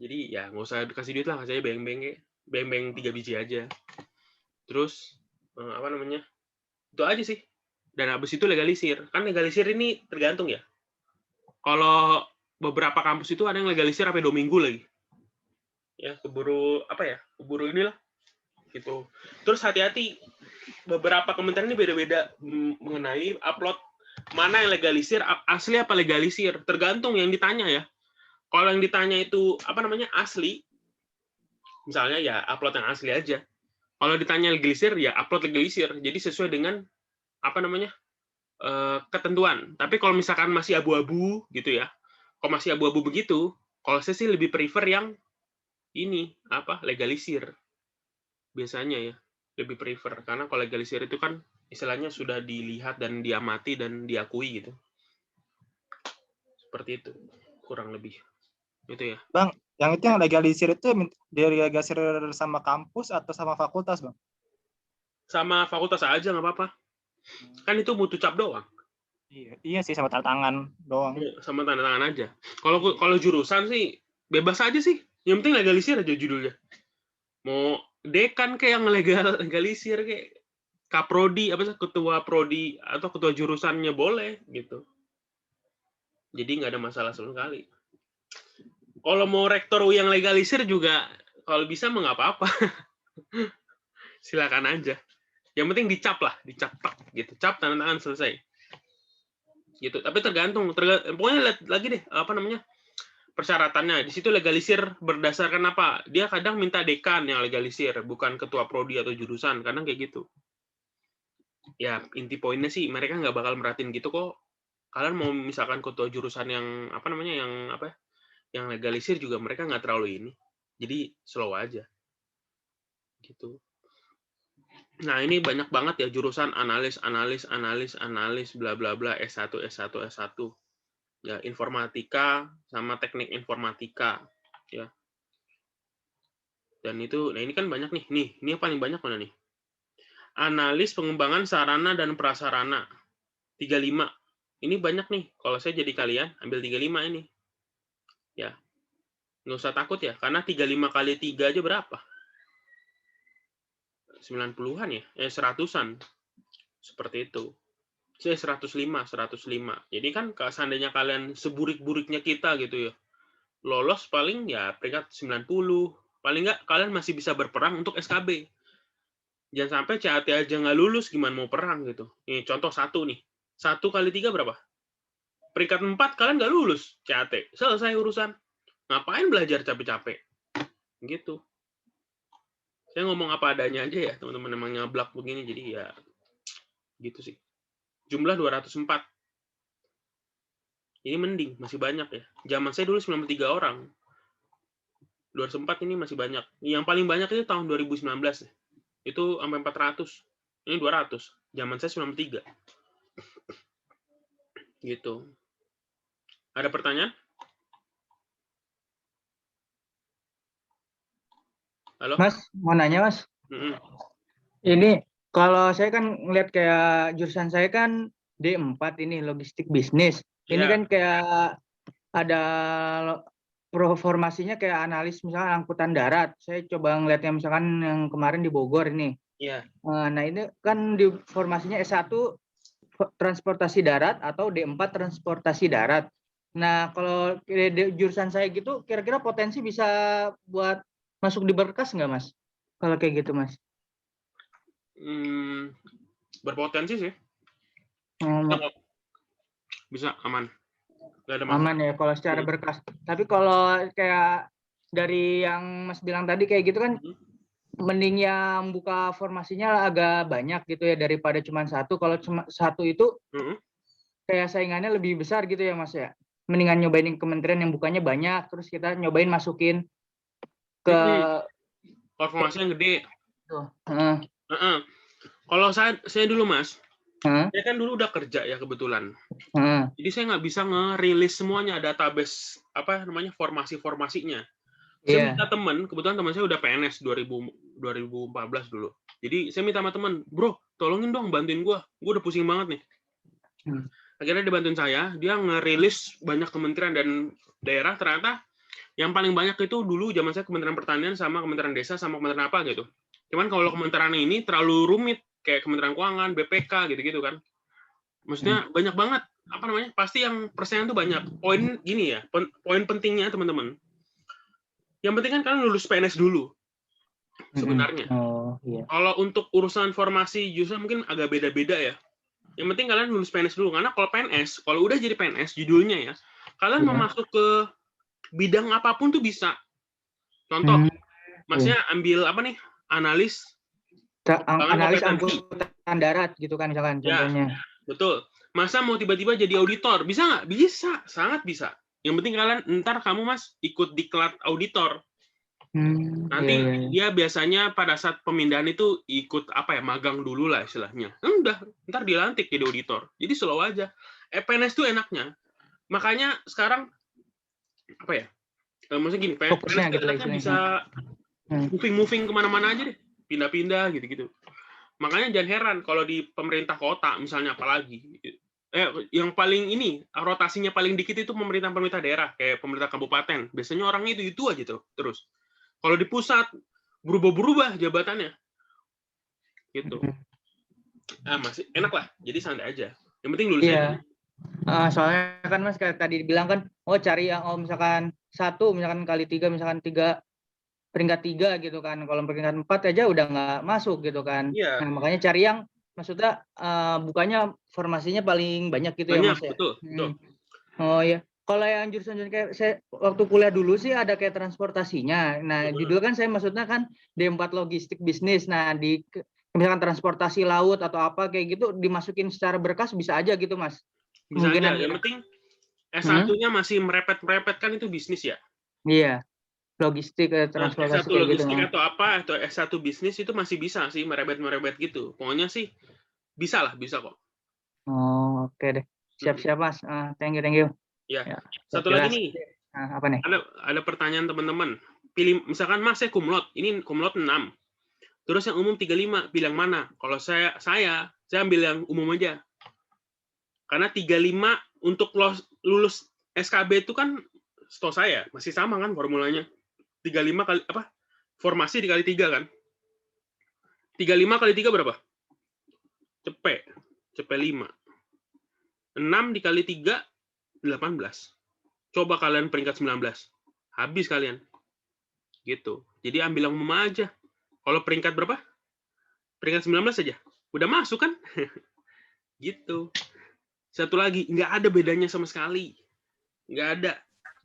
Jadi ya nggak usah dikasih duit lah, kasih aja beng-beng kayak. Beng-beng 3 biji aja. Terus apa namanya? Itu aja sih. Dan habis itu legalisir. Kan legalisir ini tergantung ya. Kalau beberapa kampus itu ada yang legalisir sampai 2 minggu lagi. Ya, keburu apa ya? Keburu inilah gitu. Terus hati-hati, beberapa kementerian ini beda-beda mengenai upload mana yang legalisir, asli apa legalisir. Tergantung yang ditanya ya. Kalau yang ditanya itu apa namanya asli, misalnya ya upload yang asli aja. Kalau ditanya legalisir ya upload legalisir. Jadi sesuai dengan apa namanya ketentuan. Tapi kalau misalkan masih abu-abu gitu ya, kalau masih abu-abu begitu, kalau saya sih lebih prefer yang ini apa legalisir biasanya ya, lebih prefer karena kalau legalisir itu kan istilahnya sudah dilihat dan diamati dan diakui gitu, seperti itu kurang lebih itu ya. Bang, yang itu yang legalisir itu dilegalisir sama kampus atau sama fakultas, Bang? Sama fakultas aja nggak apa-apa, kan itu mutu cap doang. Iya sih, sama tanda tangan doang. Sama tanda tangan aja. Kalau jurusan sih bebas aja sih, yang penting legalisir aja judulnya. Mau dekan kayak yang legalisir kayak kaprodi apa sih, ketua prodi atau ketua jurusannya boleh gitu. Jadi nggak ada masalah sama sekali. Kalau mau rektor yang legalisir juga kalau bisa mah nggak apa-apa. Silakan aja. Yang penting dicap lah, dicap gitu. Cap tanda tangan selesai. Gitu. Tapi tergantung pokoknya lihat lagi deh apa namanya? Persyaratannya. Di situ legalisir berdasarkan apa? Dia kadang minta dekan yang legalisir, bukan ketua prodi atau jurusan, kadang kayak gitu. Ya, inti poinnya sih mereka nggak bakal merhatiin gitu kok. Kalian mau misalkan ketua jurusan yang apa namanya? Yang apa? Yang legalisir juga mereka nggak terlalu ini. Jadi slow aja. Gitu. Nah, ini banyak banget ya jurusan analis bla bla bla S1 S1. Ya, informatika sama teknik informatika ya. Dan itu nah ini kan banyak nih. Ini yang paling banyak mana nih? Analis pengembangan sarana dan prasarana. 35. Ini banyak nih. Kalau saya jadi kalian ambil 35 ini. Ya. Nggak usah takut ya, karena 35 kali 3 aja berapa? 90-an ya? 100-an. Seperti itu. Saya 105. Jadi kan seandainya kalian seburik-buriknya kita gitu ya, lolos paling ya peringkat 90. Paling nggak kalian masih bisa berperang untuk SKB. Jangan sampai CAT aja nggak lulus, gimana mau perang gitu. Ini contoh 1 nih. 1 kali 3 berapa? Peringkat 4 kalian nggak lulus CAT. Selesai urusan. Ngapain belajar capek-capek? Gitu. Saya ngomong apa adanya aja ya, teman-teman, emang nyablak begini, jadi ya gitu sih. Jumlah 204. Ini mending, masih banyak ya. Zaman saya dulu 93 orang. 204 ini masih banyak. Yang paling banyak itu tahun 2019 ya. Itu sampai 400. Ini 200. Zaman saya 93. Gitu. Ada pertanyaan? Halo? Mas, mau nanya Mas. Mm-mm. Ini kalau saya kan ngeliat kayak jurusan saya kan D4 ini logistik bisnis. Ini Ya. kan kayak ada formasinya kayak analis misalnya angkutan darat. Saya coba ngeliatnya misalkan yang kemarin di Bogor ini. Iya. Nah ini kan di formasinya S1 transportasi darat atau D4 transportasi darat. Nah kalau jurusan saya gitu kira-kira potensi bisa buat masuk di berkas nggak Mas? Kalau kayak gitu Mas? Berpotensi sih. Bisa aman. Nggak ada masalah. Aman ya kalau secara berkas. Tapi kalau kayak dari yang Mas bilang tadi kayak gitu kan mending yang buka formasinya agak banyak gitu ya daripada cuma satu. Kalau cuma satu itu kayak saingannya lebih besar gitu ya Mas ya. mendingan nyobain kementerian yang bukannya banyak, terus kita nyobain masukin ke Kalau formasi yang gede. tuh. Kalau saya dulu Mas, Heeh. saya kan dulu udah kerja ya kebetulan. Heeh. Jadi saya nggak bisa ngerilis semuanya database formasi-formasinya. Saya Iya. minta teman, kebetulan teman saya udah PNS 2014 dulu. Jadi saya minta sama teman, bro, tolongin dong bantuin gue udah pusing banget nih. Akhirnya dia bantuin saya, dia ngerilis banyak kementerian dan daerah, ternyata yang paling banyak itu dulu zaman saya Kementerian Pertanian sama Kementerian Desa sama Kementerian apa gitu. Cuman kalau kementerian ini terlalu rumit, kayak Kementerian Keuangan, BPK gitu-gitu kan. Maksudnya banyak banget, pasti yang persenan tuh banyak. Poin gini ya, poin pentingnya teman-teman. Yang penting kan kalian lulus PNS dulu sebenarnya. Oh, iya. Kalau untuk urusan formasi justru mungkin agak beda-beda ya. Yang penting kalian lulus PNS dulu, karena kalau udah jadi PNS judulnya ya, kalian mau masuk ke bidang apapun tuh bisa. Contoh, Masnya ambil apa nih? Analis angkutan darat gitu kan misalkan contohnya. Ya, betul. Masa mau tiba-tiba jadi auditor? Bisa nggak? Bisa, sangat bisa. Yang penting kalian ntar kamu Mas ikut diklat auditor. Nanti dia biasanya pada saat pemindahan itu ikut magang dulu lah istilahnya. Udah, ntar dilantik jadi auditor. Jadi slow aja. PNS tuh enaknya. Makanya sekarang maksudnya gini, PNS gitu enaknya bisa moving kemana-mana aja deh, pindah-pindah gitu-gitu. Makanya jangan heran kalau di pemerintah kota misalnya apalagi. Yang paling rotasinya paling dikit itu pemerintah daerah kayak pemerintah kabupaten. Biasanya orangnya itu aja tuh terus. Kalau di pusat berubah-berubah jabatannya, gitu. Masih enak lah. Jadi santai aja. Yang penting lulus aja. Soalnya kan Mas kayak tadi dibilang kan, cari yang misalkan 1, misalkan kali 3, misalkan 3 peringkat 3 gitu kan. Kalau peringkat 4 aja udah nggak masuk gitu kan. Iya. Nah, makanya cari yang maksudnya bukannya formasinya paling banyak gitu banyak, ya Mas ya. Betul. Oh iya. Kalau yang jurusan kayak saya waktu kuliah dulu sih ada kayak transportasinya. Nah, judul kan saya maksudnya kan D4 logistik bisnis. Nah, misalkan transportasi laut atau apa kayak gitu dimasukin secara berkas bisa aja gitu, Mas. Bisa aja. Yang penting S1-nya masih merepet-merepet kan itu bisnis ya. Iya. Logistik transportasi S1 kayak logistik gitu. atau S1 bisnis itu masih bisa sih merepet-merepet gitu. Pokoknya sih bisa kok. Oh, oke deh. Siap-siap Mas. Thank you. Ya. Satu lagi nih. Apa nih? Ada pertanyaan teman-teman. Pilih misalkan Mas saya kumlot. Ini kumlot 6. Terus yang umum 35, pilih yang mana? Kalau saya ambil yang umum aja. Karena 35 untuk lulus SKB itu kan setahu saya masih sama kan formulanya. 35 kali formasi dikali 3 kan? 35 kali 3 berapa? Cepet 5. 6 dikali 3 18. Coba kalian peringkat 19. Habis kalian. Gitu. Jadi ambil yang umum aja. Kalau peringkat berapa? Peringkat 19 aja. Udah masuk kan? Gitu. Satu lagi, nggak ada bedanya sama sekali. Nggak ada.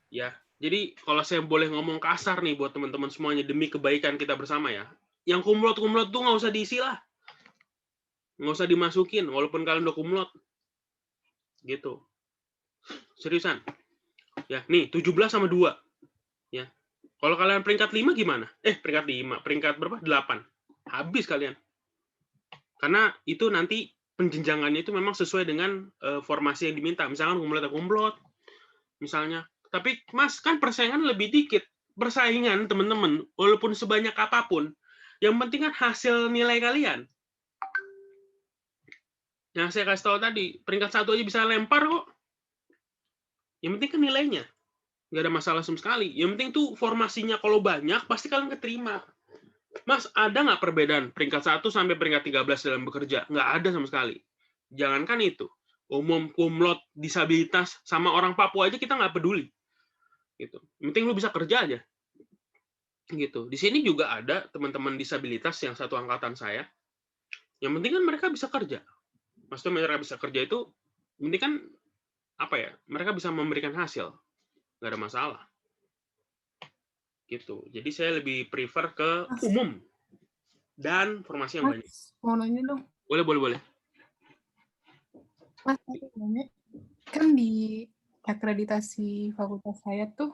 Ya. Jadi kalau saya boleh ngomong kasar nih buat teman-teman semuanya demi kebaikan kita bersama ya. Yang kumlot tuh nggak usah diisi lah. Nggak usah dimasukin walaupun kalian udah kumlot. Gitu. Seriusan. Ya, nih 17 sama 2. Ya. Kalau kalian peringkat 5 gimana? Peringkat 5. Peringkat berapa? 8. Habis kalian. Karena itu nanti penjenjangannya itu memang sesuai dengan formasi yang diminta. Misalkan kumlot. Misalnya. Tapi Mas, kan persaingan lebih dikit. Persaingan, teman-teman, walaupun sebanyak apapun, yang penting kan hasil nilai kalian. Yang saya kasih tahu tadi, peringkat 1 aja bisa lempar kok. Yang penting kan nilainya. Nggak ada masalah sama sekali. Yang penting tuh formasinya kalau banyak, pasti kalian keterima. Mas, ada nggak perbedaan peringkat 1 sampai peringkat 13 dalam bekerja? Nggak ada sama sekali. Jangankan itu. Umum, kumlot, disabilitas, sama orang Papua aja kita nggak peduli. Gitu. Yang penting lu bisa kerja aja. Gitu. Di sini juga ada teman-teman disabilitas yang satu angkatan saya. Yang penting kan mereka bisa kerja. Maksudnya mereka bisa kerja itu, penting kan mereka bisa memberikan hasil. Nggak ada masalah. Gitu. Jadi saya lebih prefer ke umum dan formasi yang banyak. Mau nanya dong. Boleh. Mas, nanya. Kan di akreditasi fakultas saya tuh,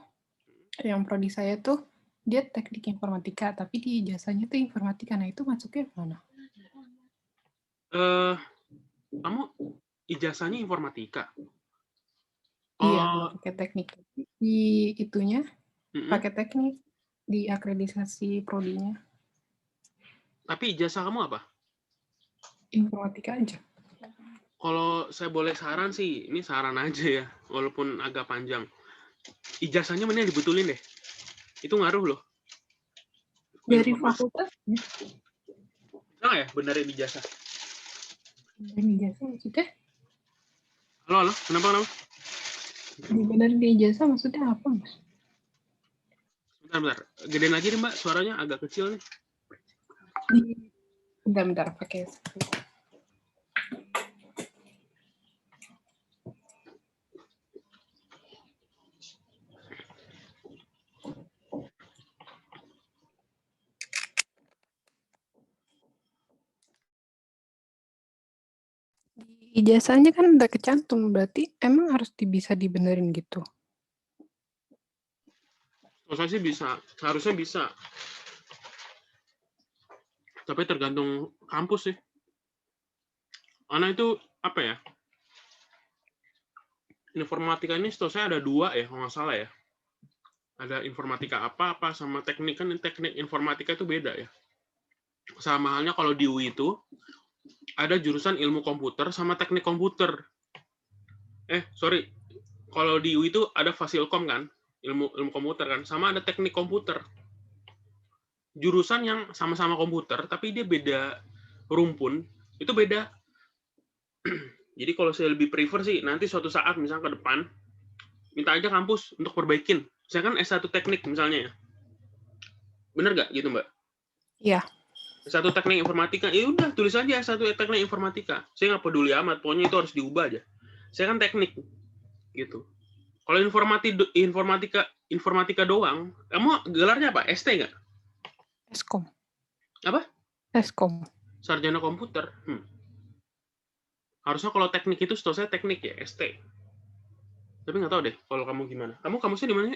yang prodi saya tuh, dia teknik informatika, tapi di ijazahnya tuh informatika. Nah, itu masuknya mana? Kamu ijazahnya informatika? Iya, Oh, nggak pakai teknik. Di itunya mm-mm. pakai teknik di akreditasi prodinya. Tapi ijazah kamu apa? Informatika aja. Kalau saya boleh saran sih, ini saran aja ya, walaupun agak panjang. Ijazahnya mending dibetulin deh. Itu ngaruh loh. Dari Informasi. fakultas? Enggak ya, benerin ijazah. Dari ijazah maksudnya? Halo, kenapa? Dibenerin di ijazah maksudnya apa, Mas? Bentar. Gedein lagi deh, Mbak. Suaranya agak kecil nih. Bentar, pakai. Di ijazahnya kan udah kecantum, berarti emang harus bisa dibenerin gitu. Saya sih bisa, seharusnya bisa. Tapi tergantung kampus sih. Karena itu apa ya? Informatika ini setahu saya ada 2 ya, kalau nggak salah ya. Ada informatika apa sama teknik, kan teknik informatika itu beda ya. Sama halnya kalau di UI itu ada jurusan ilmu komputer sama teknik komputer. Kalau di UI itu ada Fasilkom kan, ilmu komputer kan, sama ada teknik komputer. Jurusan yang sama-sama komputer tapi dia beda rumpun, itu beda. Jadi kalau saya lebih prefer sih nanti suatu saat misalnya ke depan minta aja kampus untuk perbaikin. Saya kan S1 teknik misalnya ya. Bener nggak gitu, Mbak? Iya. S1 teknik informatika, ya udah tulis aja S1 teknik informatika. Saya nggak peduli amat, pokoknya itu harus diubah aja. Saya kan teknik gitu. Kalau informatika doang, kamu gelarnya apa? ST nggak? Eskom. Apa? Eskom. Sarjana komputer. Harusnya kalau teknik itu setahu saya teknik ya, ST. Tapi nggak tahu deh kalau kamu gimana. Kamu kampusnya di mana?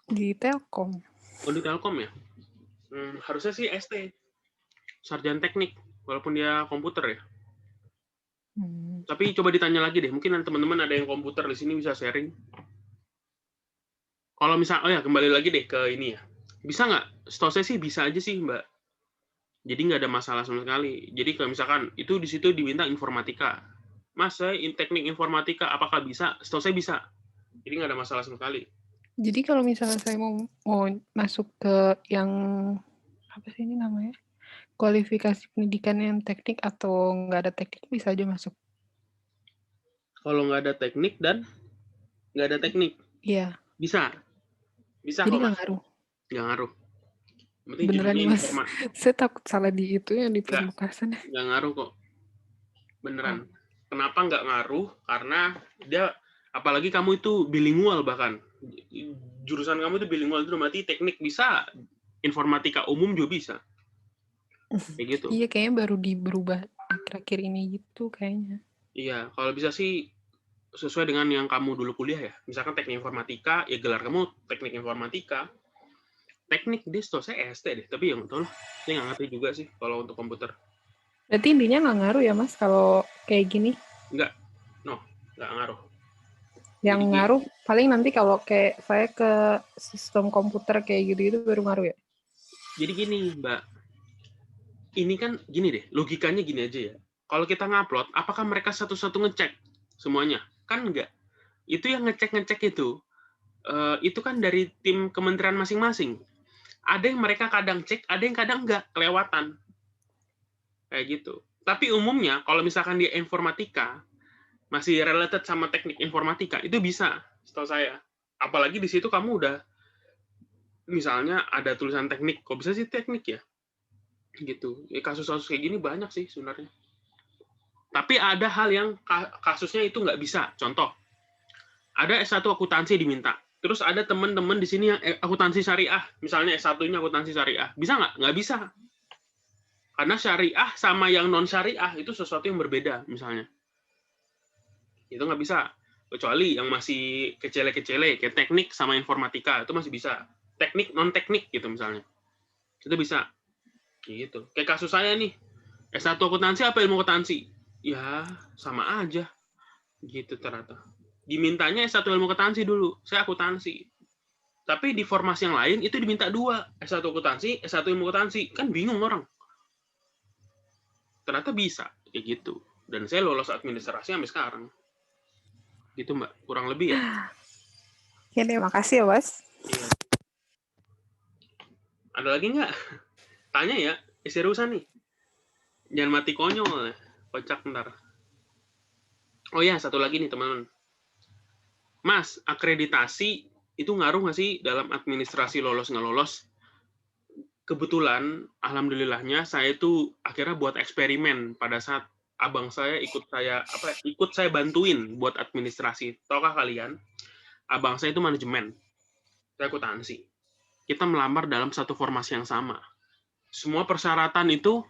Di Telkom. Oh, di Telkom ya? Harusnya sih ST. Sarjana teknik, walaupun dia komputer ya. Tapi coba ditanya lagi deh, mungkin teman-teman ada yang komputer di sini bisa sharing. Kalau misalnya, kembali lagi deh ke ini ya. Bisa nggak? Setahu saya sih bisa aja sih, Mbak. Jadi nggak ada masalah sama sekali. Jadi kalau misalkan itu di situ diminta informatika. Mas, saya teknik informatika, apakah bisa? Setahu saya bisa. Jadi nggak ada masalah sama sekali. Jadi kalau misalnya saya mau masuk ke yang apa sih ini namanya? Kualifikasi pendidikan yang teknik atau nggak ada teknik bisa aja masuk. Kalau nggak ada teknik dan nggak ada teknik, iya. Bisa. Jadi nggak ngaruh. Nggak ngaruh. Beneran nih, Mas. Saya takut salah di itu yang di pembukaan. Nggak ngaruh kok. Beneran. Kenapa nggak ngaruh? Karena dia, apalagi kamu itu bilingual bahkan. Jurusan kamu itu bilingual, itu berarti teknik bisa, informatika umum juga bisa. Kayak gitu. Iya, kayaknya baru berubah akhir-akhir ini gitu kayaknya. Iya, kalau bisa sih sesuai dengan yang kamu dulu kuliah ya. Misalkan teknik informatika, ya gelar kamu teknik informatika. Teknik dia setahu saya ST deh, tapi yang tahu lah. Saya nggak ngerti juga sih kalau untuk komputer. Berarti intinya nggak ngaruh ya, Mas, kalau kayak gini? Nggak ngaruh. Yang jadi, ngaruh paling nanti kalau kayak saya ke sistem komputer kayak gitu-gitu baru ngaruh ya? Jadi gini, Mbak. Ini kan gini deh, logikanya gini aja ya. Kalau kita ngupload, apakah mereka satu-satu ngecek semuanya? Kan enggak. Itu yang ngecek-ngecek itu kan dari tim kementerian masing-masing. Ada yang mereka kadang cek, ada yang kadang enggak, kelewatan. Kayak gitu. Tapi umumnya, kalau misalkan dia informatika, masih related sama teknik informatika, itu bisa, setahu saya. Apalagi di situ kamu udah, misalnya ada tulisan teknik, kok bisa sih teknik ya? Gitu. Kasus-kasus kayak gini banyak sih sebenarnya. Tapi ada hal yang kasusnya itu nggak bisa. Contoh, ada S1 akuntansi diminta. Terus ada teman-teman di sini yang akuntansi syariah. Misalnya S1-nya akuntansi syariah. Bisa nggak? Nggak bisa. Karena syariah sama yang non-syariah itu sesuatu yang berbeda, misalnya. Itu nggak bisa. Kecuali yang masih kecele-kecele, kayak teknik sama informatika, itu masih bisa. Teknik, non-teknik gitu misalnya. Itu bisa. Gitu. Kayak kasus saya nih, S1 akuntansi apa ilmu akuntansi? Ya, sama aja. Gitu ternyata. Dimintanya S1 ilmu akuntansi dulu, saya akuntansi. Tapi di formasi yang lain, itu diminta 2. S1 akuntansi, S1 ilmu akuntansi. Kan bingung orang. Ternyata bisa. Kayak gitu. Dan saya lolos administrasi sampai sekarang. Gitu Mbak, kurang lebih ya. Ya deh, makasih ya, Mas. Iya. Ada lagi nggak? Tanya ya, seriusan nih. Jangan mati konyol. Kocak ntar. Oh ya, satu lagi nih teman-teman. Mas, akreditasi itu ngaruh nggak sih dalam administrasi lolos nggak lolos? Kebetulan, alhamdulillahnya, saya itu akhirnya buat eksperimen pada saat abang saya ikut saya bantuin buat administrasi. Tahukah kalian? Abang saya itu manajemen. Saya akuntansi. Kita melamar dalam satu formasi yang sama. Semua persyaratan itu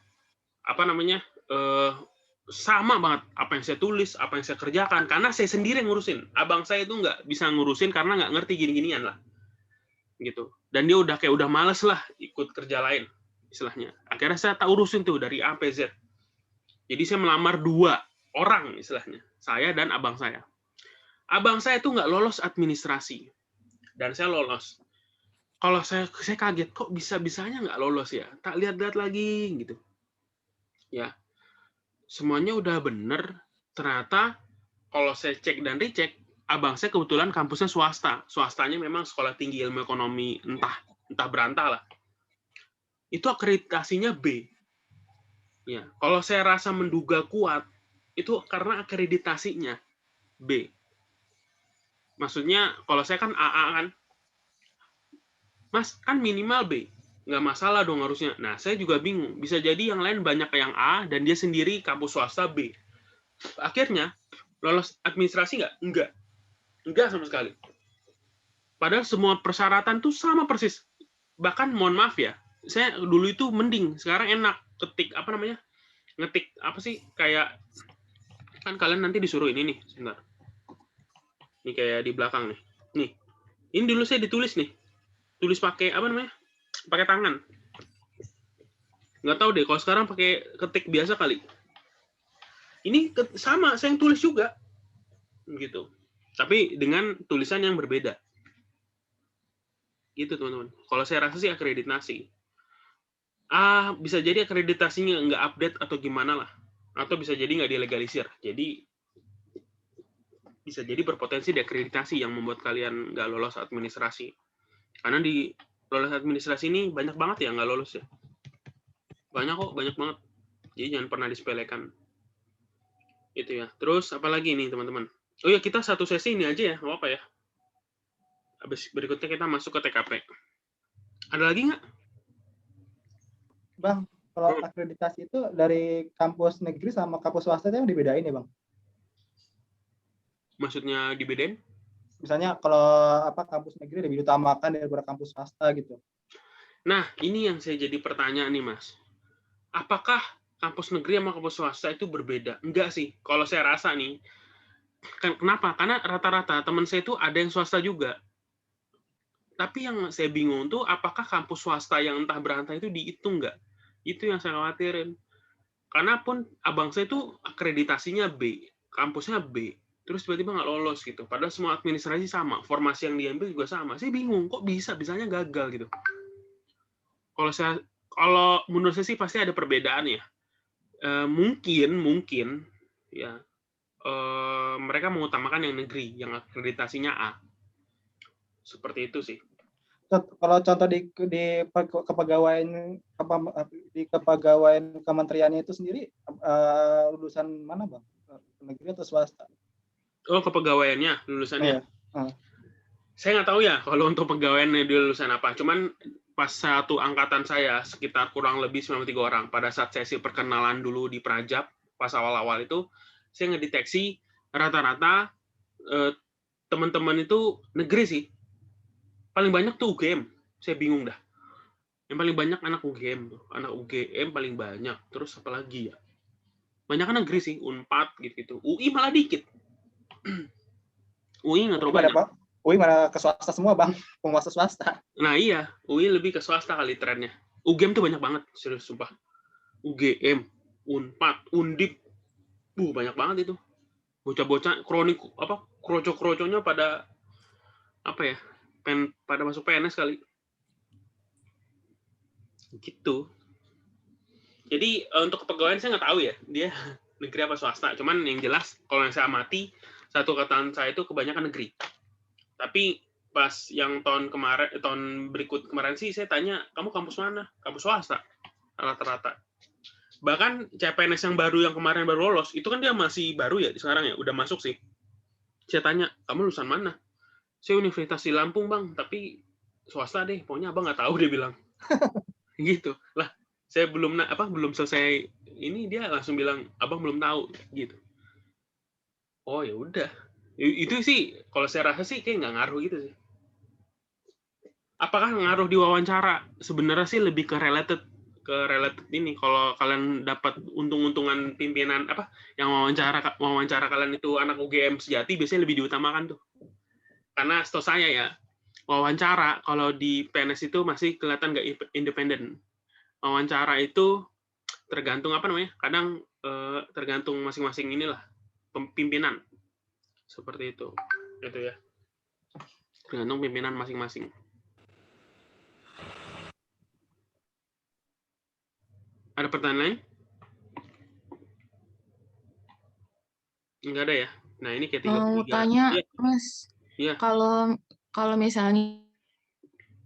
sama banget apa yang saya tulis, apa yang saya kerjakan, karena saya sendiri yang ngurusin. Abang saya itu nggak bisa ngurusin karena nggak ngerti gini-ginian lah, gitu. Dan dia udah males lah ikut kerja lain, istilahnya. Akhirnya saya tak urusin tuh dari A sampai Z. Jadi saya melamar 2 orang, istilahnya, saya dan abang saya. Abang saya itu nggak lolos administrasi, dan saya lolos. Kalau saya kaget, kok bisa-bisanya nggak lolos ya? Tak lihat-lihat lagi, gitu. Ya, semuanya udah bener. Ternyata kalau saya cek dan recheck, abang saya kebetulan kampusnya swasta. Swastanya memang sekolah tinggi ilmu ekonomi, entah berantah lah. Itu akreditasinya B. Ya, kalau saya rasa menduga kuat, itu karena akreditasinya B. Maksudnya, kalau saya kan AA kan, Mas, kan minimal B. Nggak masalah dong harusnya. Nah, saya juga bingung. Bisa jadi yang lain banyak yang A, dan dia sendiri kampus swasta B. Akhirnya, lolos administrasi nggak? Enggak. Enggak sama sekali. Padahal semua persyaratan tuh sama persis. Bahkan, mohon maaf ya, saya dulu itu mending. Sekarang enak. Ngetik apa sih? Kayak, kan kalian nanti disuruh ini nih. Sebentar. Ini kayak di belakang nih. Nih. Ini dulu saya ditulis nih. Tulis pakai pakai tangan. Nggak tahu deh, kalau sekarang pakai ketik biasa kali. Ini sama, saya yang tulis juga. Gitu. Tapi dengan tulisan yang berbeda. Gitu, teman-teman. Kalau saya rasa sih akreditasi. Bisa jadi akreditasinya nggak update atau gimana lah. Atau bisa jadi nggak dilegalisir. Jadi, bisa jadi berpotensi diakreditasi yang membuat kalian nggak lolos administrasi. Karena di lolos administrasi ini banyak banget ya nggak lolos ya. Banyak banget. Jadi jangan pernah disepelekan. Itu ya. Terus apalagi nih teman-teman? Oh ya, kita satu sesi ini aja ya, nggak apa ya. Habis berikutnya kita masuk ke TKP. Ada lagi nggak? Bang, kalau akreditasi itu dari kampus negeri sama kampus swasta itu yang dibedain ya, Bang? Maksudnya dibedain? Misalnya kalau kampus negeri lebih diutamakan daripada kampus swasta gitu. Nah, ini yang saya jadi pertanyaan nih, Mas. Apakah kampus negeri sama kampus swasta itu berbeda? Enggak sih. Kalau saya rasa nih, kenapa? Karena rata-rata teman saya itu ada yang swasta juga. Tapi yang saya bingung tuh, apakah kampus swasta yang entah berantah itu dihitung nggak? Itu yang saya khawatirin. Karena pun abang saya itu akreditasinya B, kampusnya B, terus tiba-tiba nggak lolos gitu. Padahal semua administrasi sama, formasi yang diambil juga sama. Saya bingung, kok bisanya gagal gitu. Kalau menurut saya sih pasti ada perbedaan ya. Mungkin ya mereka mengutamakan yang negeri, yang akreditasinya A. Seperti itu sih. Kalau contoh di kepegawaian kementeriannya itu sendiri lulusan mana, Bang? Negeri atau swasta? Oh, kepegawaiannya, lulusannya. Iya. Saya nggak tahu ya kalau untuk pegawaiannya di lulusan apa. Cuman pas satu angkatan saya, sekitar kurang lebih 93 orang, pada saat sesi perkenalan dulu di Prajab, pas awal-awal itu, saya ngedeteksi rata-rata teman-teman itu negeri sih. Paling banyak tuh UGM. Saya bingung dah. Yang paling banyak anak UGM. Anak UGM paling banyak. Terus apa lagi ya? Banyak kan negeri sih, Unpad gitu-gitu. UI malah dikit. UI nggak UI terlalu banyak. UI mana ke swasta semua bang, penguasa swasta. Nah iya, UI lebih ke swasta kali trennya. UGM tuh banyak banget, serius sumpah. UGM, Unpad, Undip, banyak banget itu. Bocah-bocah kroco-kroconya pada apa ya? Pada masuk PNS kali. Gitu. Jadi untuk kepegawaian saya nggak tahu ya, dia negeri apa swasta. Cuman yang jelas kalau yang saya amati, satu angkatan saya itu kebanyakan negeri. Tapi pas yang tahun berikut kemarin sih saya tanya, kamu kampus mana? Kampus swasta rata-rata. Bahkan CPNS yang kemarin baru lolos, itu kan dia masih baru ya sekarang ya, udah masuk sih. Saya tanya, kamu lulusan mana? Saya Universitas di Lampung bang, tapi swasta deh, pokoknya abang nggak tahu dia bilang. Gitu lah. Saya belum selesai ini dia langsung bilang abang belum tahu gitu. Oh ya udah. Itu sih kalau saya rasa sih kayak nggak ngaruh gitu sih. Apakah ngaruh di wawancara? Sebenarnya sih lebih ke related ini. Kalau kalian dapat untung-untungan pimpinan yang wawancara kalian itu anak UGM sejati, biasanya lebih diutamakan tuh. Karena setahu saya ya, wawancara kalau di PNS itu masih kelihatan nggak independen. Wawancara itu tergantung kadang tergantung masing-masing inilah pimpinan seperti itu ya, tergantung pimpinan masing-masing. Ada pertanyaan lain? Enggak ada ya. Nah ini kayak 33. Mau tanya ya. Mas, Iya. kalau misalnya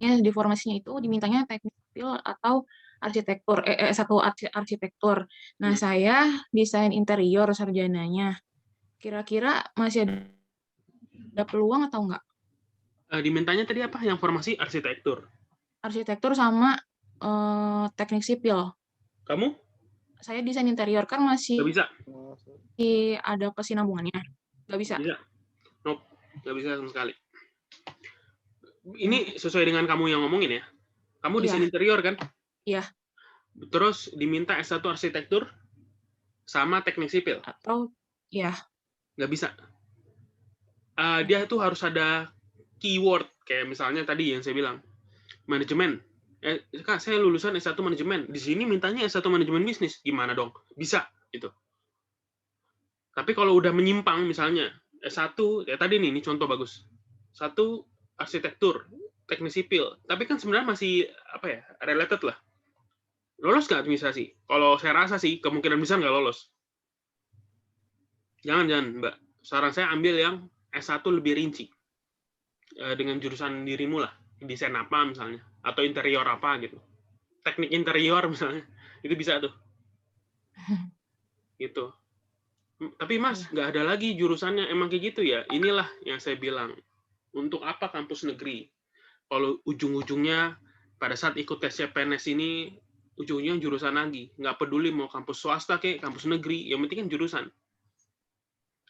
di formasinya itu dimintanya teknik sipil atau arsitektur, satu arsitektur. Nah, saya desain interior sarjananya. Kira-kira masih ada peluang atau enggak? Dimintanya tadi apa? Yang formasi arsitektur. Arsitektur sama teknik sipil. Kamu? Saya desain interior kan masih Nggak bisa. ada kesinambungannya. Nggak bisa. Bisa. Nope. Nggak bisa sama sekali. Ini sesuai dengan kamu yang ngomongin ya. Kamu desain interior kan? Iya. Terus diminta S1 arsitektur sama teknik sipil. Atau ya. Nggak bisa. Dia tuh harus ada keyword kayak misalnya tadi yang saya bilang manajemen. Kak, saya lulusan S1 manajemen. Di sini mintanya S1 manajemen bisnis. Gimana dong? Bisa gitu. Tapi kalau udah menyimpang misalnya S1 ya tadi nih, ini contoh bagus. 1 arsitektur, teknik sipil. Tapi kan sebenarnya masih related lah. Lolos nggak administrasi? Kalau saya rasa sih kemungkinan besar nggak lolos. Jangan Mbak. Saran saya ambil yang S1 lebih rinci. Dengan jurusan dirimu lah. Desain apa misalnya. Atau interior apa gitu. Teknik interior misalnya. Itu bisa tuh. Gitu. Tapi Mas, nggak ada lagi jurusannya. Emang kayak gitu ya? Inilah yang saya bilang. Untuk apa kampus negeri? Kalau ujung-ujungnya pada saat ikut tes CPNS ini, ujungnya jurusan lagi. Nggak peduli mau kampus swasta kayak kampus negeri. Yang penting kan jurusan.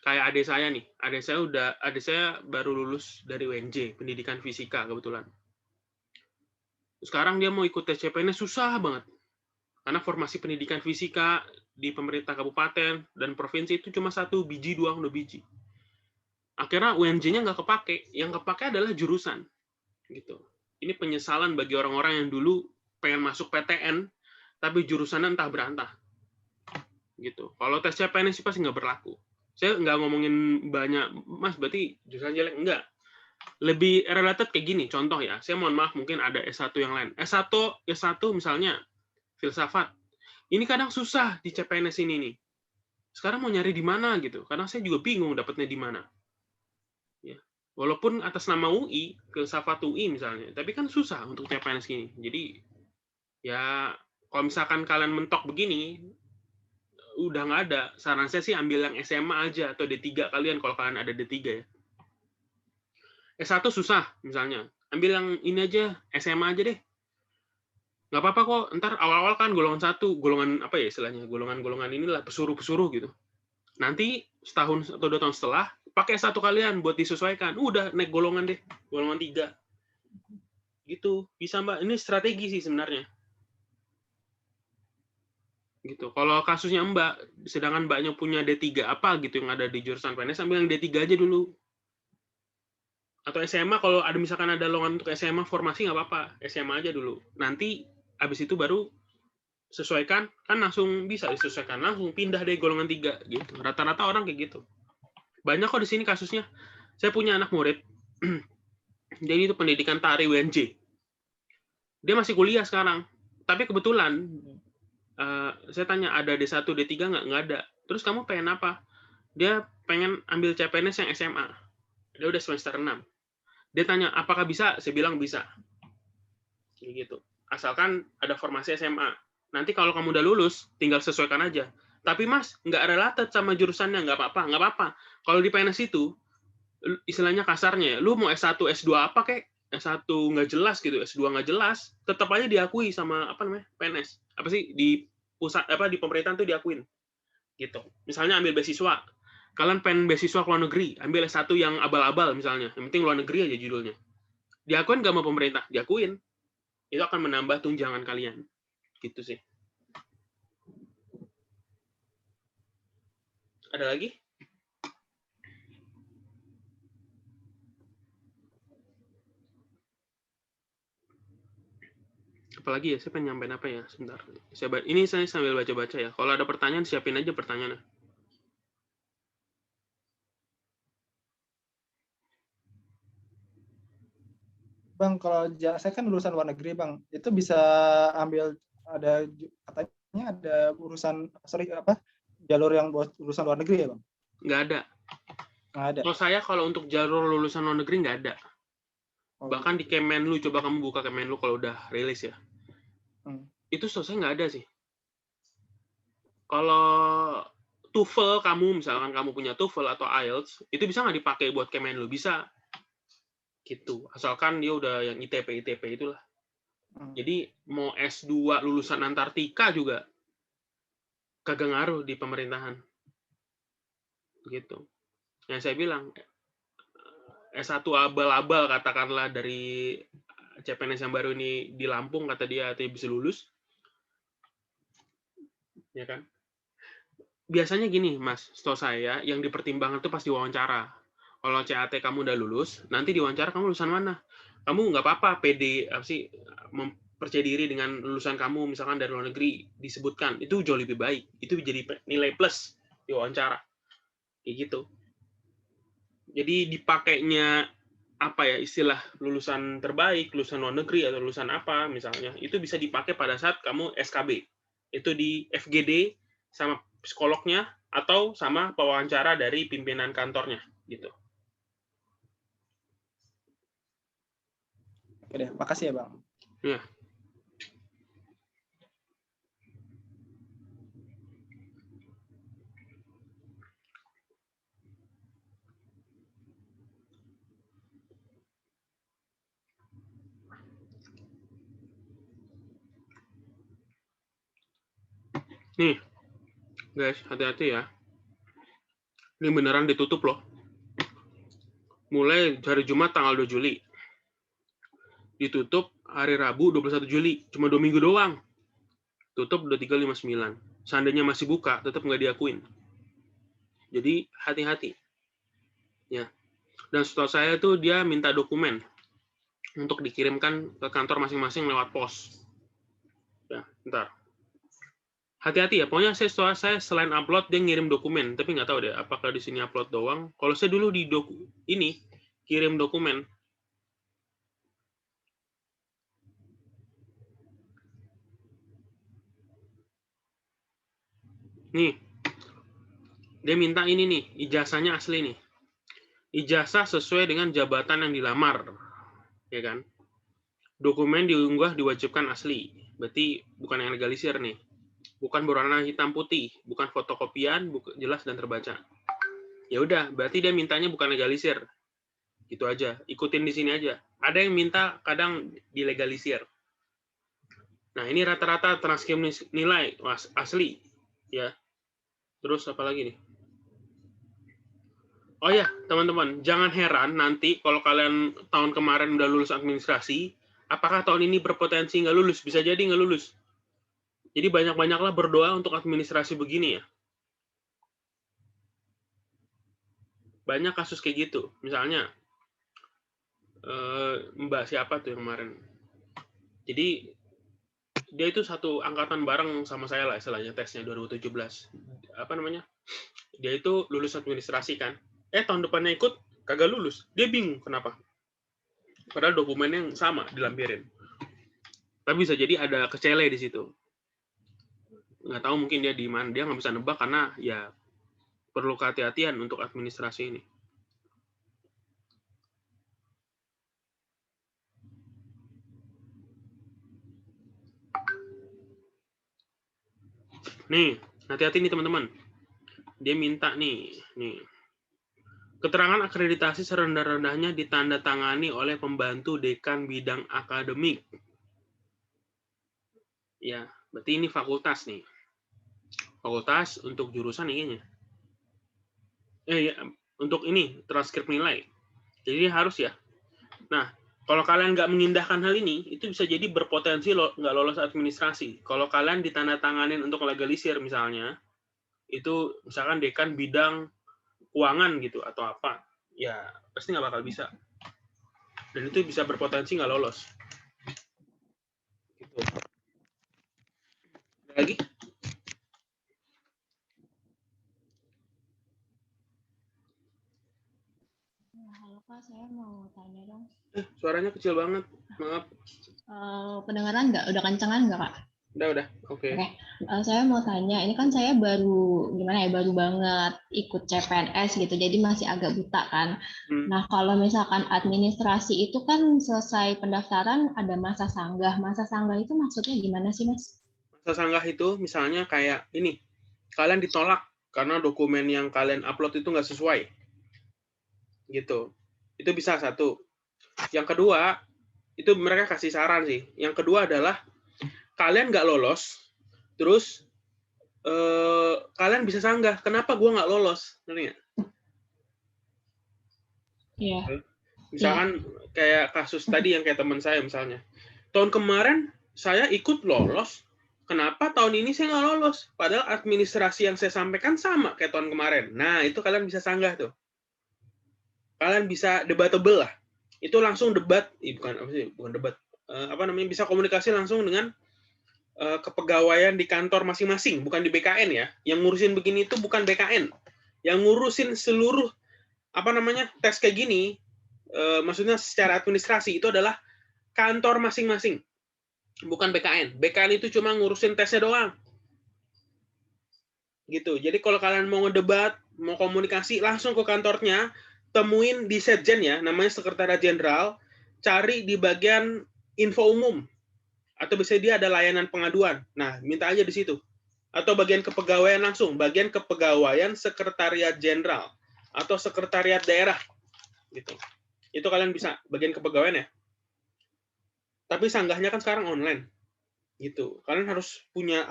Kayak adik saya nih. Adik saya baru lulus dari UNJ, pendidikan fisika kebetulan. Sekarang dia mau ikut tes CPNS susah banget. Karena formasi pendidikan fisika di pemerintah kabupaten dan provinsi itu cuma 1 biji doang, 2 biji. Akhirnya UNJ-nya nggak kepake. Yang kepake adalah jurusan. Gitu. Ini penyesalan bagi orang-orang yang dulu pengen masuk PTN, tapi jurusannya entah berantah. Gitu. Kalau tes CPNS sih pasti nggak berlaku. Saya nggak ngomongin banyak, Mas, berarti jurusan jelek. Enggak. Lebih related kayak gini, contoh ya. Saya mohon maaf, mungkin ada S1 yang lain. S1 misalnya, filsafat. Ini kadang susah di CPNS ini nih. Sekarang mau nyari di mana gitu. Kadang saya juga bingung dapatnya di mana. Ya. Walaupun atas nama UI, filsafat UI misalnya, tapi kan susah untuk CPNS gini. Jadi, ya kalau misalkan kalian mentok begini, udah nggak ada. Saran saya sih ambil yang SMA aja, atau D3 kalian, kalau kalian ada D3 ya. S1 susah, misalnya. Ambil yang ini aja, SMA aja deh. Nggak apa-apa kok, ntar awal-awal kan golongan 1, golongan apa ya istilahnya, golongan-golongan inilah, pesuruh-pesuruh gitu. Nanti setahun atau 2 tahun setelah, pakai S1 kalian buat disesuaikan. Udah naik golongan deh, golongan 3. Gitu, bisa Mbak. Ini strategi sih sebenarnya. Gitu. Kalau kasusnya Mbak, sedangkan Mbaknya punya D3 apa gitu yang ada di jurusan PNS, ambil yang D3 aja dulu. Atau SMA, kalau ada misalkan ada lowongan untuk SMA formasi nggak apa-apa, SMA aja dulu. Nanti habis itu baru sesuaikan, kan langsung bisa disesuaikan, langsung pindah deh golongan 3 gitu. Rata-rata orang kayak gitu. Banyak kok di sini kasusnya. Saya punya anak murid, jadi itu pendidikan tari WNJ. Dia masih kuliah sekarang, tapi kebetulan saya tanya ada D1, D3 nggak? Nggak ada. Terus kamu pengen apa? Dia pengen ambil CPNS yang SMA. Dia udah semester 6. Dia tanya, apakah bisa? Saya bilang bisa. Kayak gitu. Asalkan ada formasi SMA. Nanti kalau kamu udah lulus, tinggal sesuaikan aja. Tapi Mas, nggak related sama jurusannya, nggak apa-apa. Nggak apa-apa. Kalau di PNS itu, istilahnya kasarnya, lu mau S1, S2 apa kek? S1 nggak jelas gitu, S2 nggak jelas, tetap aja diakui sama PNS. Apa sih di pusat di pemerintahan tuh diakuin. Gitu. Misalnya ambil beasiswa. Kalian pengen beasiswa ke luar negeri, ambil S1 yang abal-abal misalnya. Yang penting luar negeri aja judulnya. Diakuin nggak sama pemerintah? Diakuin. Itu akan menambah tunjangan kalian. Gitu sih. Ada lagi? Apalagi ya, saya pengen nyampein apa ya? Sebentar. Ini saya sambil baca-baca ya. Kalau ada pertanyaan, siapin aja pertanyaannya. Bang, kalau saya kan lulusan luar negeri, Bang. Itu bisa ambil katanya ada jalur yang buat lulusan luar negeri ya, Bang? Nggak ada. Nggak ada. Kalau untuk jalur lulusan luar negeri nggak ada. Bahkan di Kemenlu, coba kamu buka Kemenlu kalau udah rilis ya. Itu selesai nggak ada sih. Kalau TOEFL kamu, misalkan kamu punya TOEFL atau IELTS, itu bisa nggak dipakai buat Kemenlu? Bisa. Gitu. Asalkan dia udah yang ITP itulah. Jadi mau S2 lulusan Antartika juga kagak ngaruh di pemerintahan. Gitu. Yang saya bilang, S1 abal-abal katakanlah dari CPNS yang baru ini di Lampung, kata dia bisa lulus. Ya kan? Biasanya gini, Mas, setahu saya, yang dipertimbangkan itu pasti wawancara. Kalau CAT kamu udah lulus, nanti diwawancara kamu lulusan mana? Kamu nggak apa-apa, pede, mempercayai diri dengan lulusan kamu, misalkan dari luar negeri, disebutkan. Itu jauh lebih baik. Itu jadi nilai plus di wawancara. Kayak gitu. Jadi dipakainya istilah lulusan terbaik, lulusan luar negeri, atau lulusan apa, misalnya, itu bisa dipakai pada saat kamu SKB. Itu di FGD sama psikolognya, atau sama pewawancara dari pimpinan kantornya. Gitu. Oke deh, makasih ya, Bang. Ya. Nih, guys, hati-hati ya. Ini beneran ditutup loh. Mulai hari Jumat tanggal 2 Juli. Ditutup hari Rabu 21 Juli. Cuma 2 minggu doang. Tutup 2359. Seandainya masih buka, tetap nggak diakuin. Jadi, hati-hati. Ya. Dan setahu saya tuh dia minta dokumen untuk dikirimkan ke kantor masing-masing lewat pos. Ya, bentar. Hati-hati ya, pokoknya saya selain upload dia ngirim dokumen, tapi nggak tahu deh apakah di sini upload doang. Kalau saya dulu di ini kirim dokumen. Nih, dia minta ini nih, ijazahnya asli nih. Ijazah sesuai dengan jabatan yang dilamar, ya kan? Dokumen diunggah diwajibkan asli, berarti bukan yang legalisir nih. Bukan berwarna hitam putih, bukan fotokopian, jelas dan terbaca. Ya udah, berarti dia mintanya bukan legalisir. Gitu aja, ikutin di sini aja. Ada yang minta kadang dilegalisir. Nah, ini rata-rata transkrip nilai asli, ya. Terus apa lagi nih? Oh ya, teman-teman, jangan heran nanti kalau kalian tahun kemarin udah lulus administrasi, apakah tahun ini berpotensi nggak lulus? Bisa jadi nggak lulus. Jadi banyak-banyaklah berdoa untuk administrasi begini ya. Banyak kasus kayak gitu. Misalnya, Mbak siapa tuh yang kemarin. Jadi dia itu satu angkatan bareng sama saya lah istilahnya tesnya 2017. Apa namanya? Dia itu lulus administrasi kan. Tahun depannya ikut kagak lulus. Dia bingung kenapa. Padahal dokumennya yang sama dilampirin. Tapi bisa jadi ada kecele di situ. Nggak tahu mungkin dia di mana. Dia nggak bisa nebak karena ya perlu kehati-hatian untuk administrasi ini. Nih, hati-hati nih teman-teman. Dia minta nih. Keterangan akreditasi serendah-rendahnya ditandatangani oleh pembantu dekan bidang akademik. Ya, berarti ini fakultas nih. Fakultas untuk jurusan ininya. Ya, untuk ini, transkrip nilai. Jadi harus ya. Nah, kalau kalian nggak mengindahkan hal ini, itu bisa jadi berpotensi nggak lolos administrasi. Kalau kalian ditandatanganin untuk legalisir misalnya, itu misalkan dekan bidang keuangan gitu atau apa, ya pasti nggak bakal bisa. Dan itu bisa berpotensi nggak lolos. Gitu. Ada lagi? Halo Kak, saya mau tanya dong. Suaranya kecil banget, maaf. Pendengaran nggak? Udah kencengan nggak Kak? Udah, oke. Saya mau tanya, ini kan saya baru banget ikut CPNS gitu, jadi masih agak buta kan. Nah, kalau misalkan administrasi itu kan selesai pendaftaran ada masa sanggah. Masa sanggah itu maksudnya gimana sih, Mas? Masa sanggah itu misalnya kayak ini, kalian ditolak karena dokumen yang kalian upload itu nggak sesuai. Gitu. Itu bisa satu. Yang kedua, itu mereka kasih saran sih. Yang kedua adalah kalian nggak lolos, terus kalian bisa sanggah. Kenapa gue nggak lolos? Ngerti nggak? Iya. Misalkan kayak kasus tadi yang kayak teman saya misalnya. Tahun kemarin saya ikut lolos, kenapa tahun ini saya nggak lolos? Padahal administrasi yang saya sampaikan sama kayak tahun kemarin. Nah, itu kalian bisa sanggah tuh. Kalian bisa debatable lah. Itu langsung debat, bukan debat. Bisa komunikasi langsung dengan kepegawaian di kantor masing-masing, bukan di BKN ya. Yang ngurusin begini itu bukan BKN. Yang ngurusin seluruh tes kayak gini, maksudnya secara administrasi itu adalah kantor masing-masing, bukan BKN. BKN itu cuma ngurusin tesnya doang. Gitu. Jadi kalau kalian mau ngedebat, mau komunikasi, langsung ke kantornya, temuin di Setjen ya, namanya Sekretariat Jenderal, cari di bagian info umum. Atau bisa dia ada layanan pengaduan. Nah, minta aja di situ. Atau bagian kepegawaian langsung, bagian kepegawaian Sekretariat Jenderal atau Sekretariat Daerah. Gitu. Itu kalian bisa bagian kepegawaian ya. Tapi sanggahnya kan sekarang online. Gitu. Kalian harus punya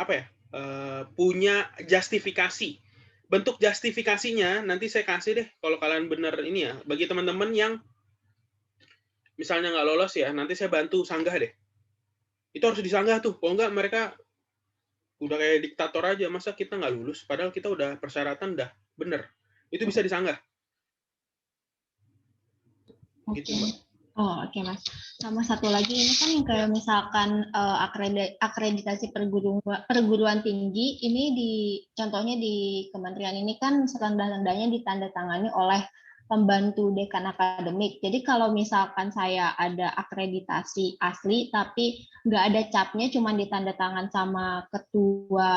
punya justifikasi. Bentuk justifikasinya nanti saya kasih deh kalau kalian benar ini ya. Bagi teman-teman yang misalnya nggak lolos ya, nanti saya bantu sanggah deh. Itu harus disanggah tuh. Kalau nggak mereka udah kayak diktator aja. Masa kita nggak lulus? Padahal kita udah persyaratan udah bener. Itu bisa disanggah. Oke. Gitu, Mbak. Oke, Mas. Sama satu lagi, ini kan kayak misalkan akreditasi perguruan tinggi, ini contohnya di kementerian ini kan serendah-rendahnya ditandatangani oleh pembantu dekan akademik. Jadi kalau misalkan saya ada akreditasi asli tapi nggak ada capnya, cuma ditandatangan sama ketua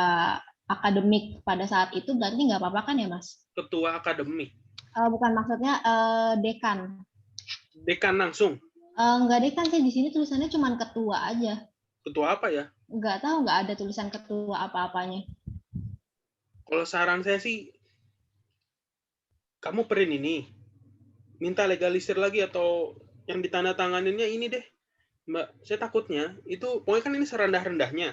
akademik pada saat itu, berarti nggak apa-apa kan ya, Mas? Ketua akademik? Bukan, maksudnya dekan. Dekan langsung? Nggak dekan sih, di sini tulisannya cuma ketua aja. Ketua apa ya? Nggak tahu, nggak ada tulisan ketua apa-apanya. Kalau saran saya sih, kamu print ini, minta legalisir lagi atau yang ditandatanganinnya ini deh, Mbak. Saya takutnya itu, pokoknya kan ini serendah-rendahnya.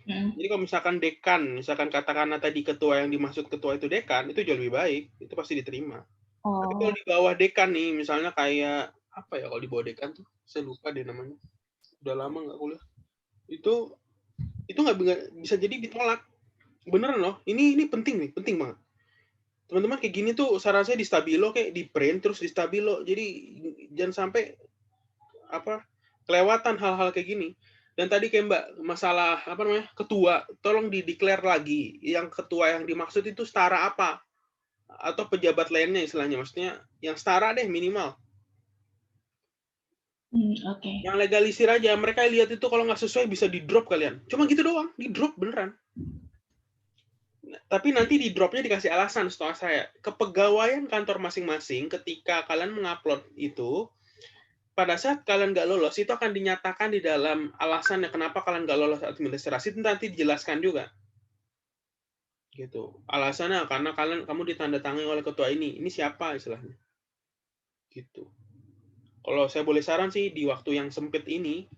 Jadi kalau misalkan dekan, misalkan katakanlah tadi ketua yang dimaksud ketua itu dekan, itu jauh lebih baik, itu pasti diterima. Tapi kalau di bawah dekan nih, misalnya kayak apa ya kalau di bawah dekan tuh, saya lupa deh namanya. Udah lama nggak kuliah. Itu nggak bisa jadi ditolak. Beneran loh, ini penting nih, penting banget. Teman-teman kayak gini tuh saran saya di Stabilo kayak di print terus di Stabilo. Jadi jangan sampai kelewatan hal-hal kayak gini. Dan tadi kayak Mbak masalah ketua, tolong di-declare lagi yang ketua yang dimaksud itu setara apa atau pejabat lainnya istilahnya, maksudnya yang setara deh minimal. Oke. Yang legalisir aja, mereka lihat itu kalau nggak sesuai bisa di-drop kalian. Cuma gitu doang, di-drop beneran. Tapi nanti di dropnya dikasih alasan setelah saya. Kepegawaian kantor masing-masing ketika kalian mengupload itu, pada saat kalian nggak lolos, itu akan dinyatakan di dalam alasannya kenapa kalian nggak lolos administrasi, itu nanti dijelaskan juga. Gitu. Alasannya karena kamu ditandatangani oleh ketua ini siapa istilahnya. Gitu. Kalau saya boleh saran sih, di waktu yang sempit ini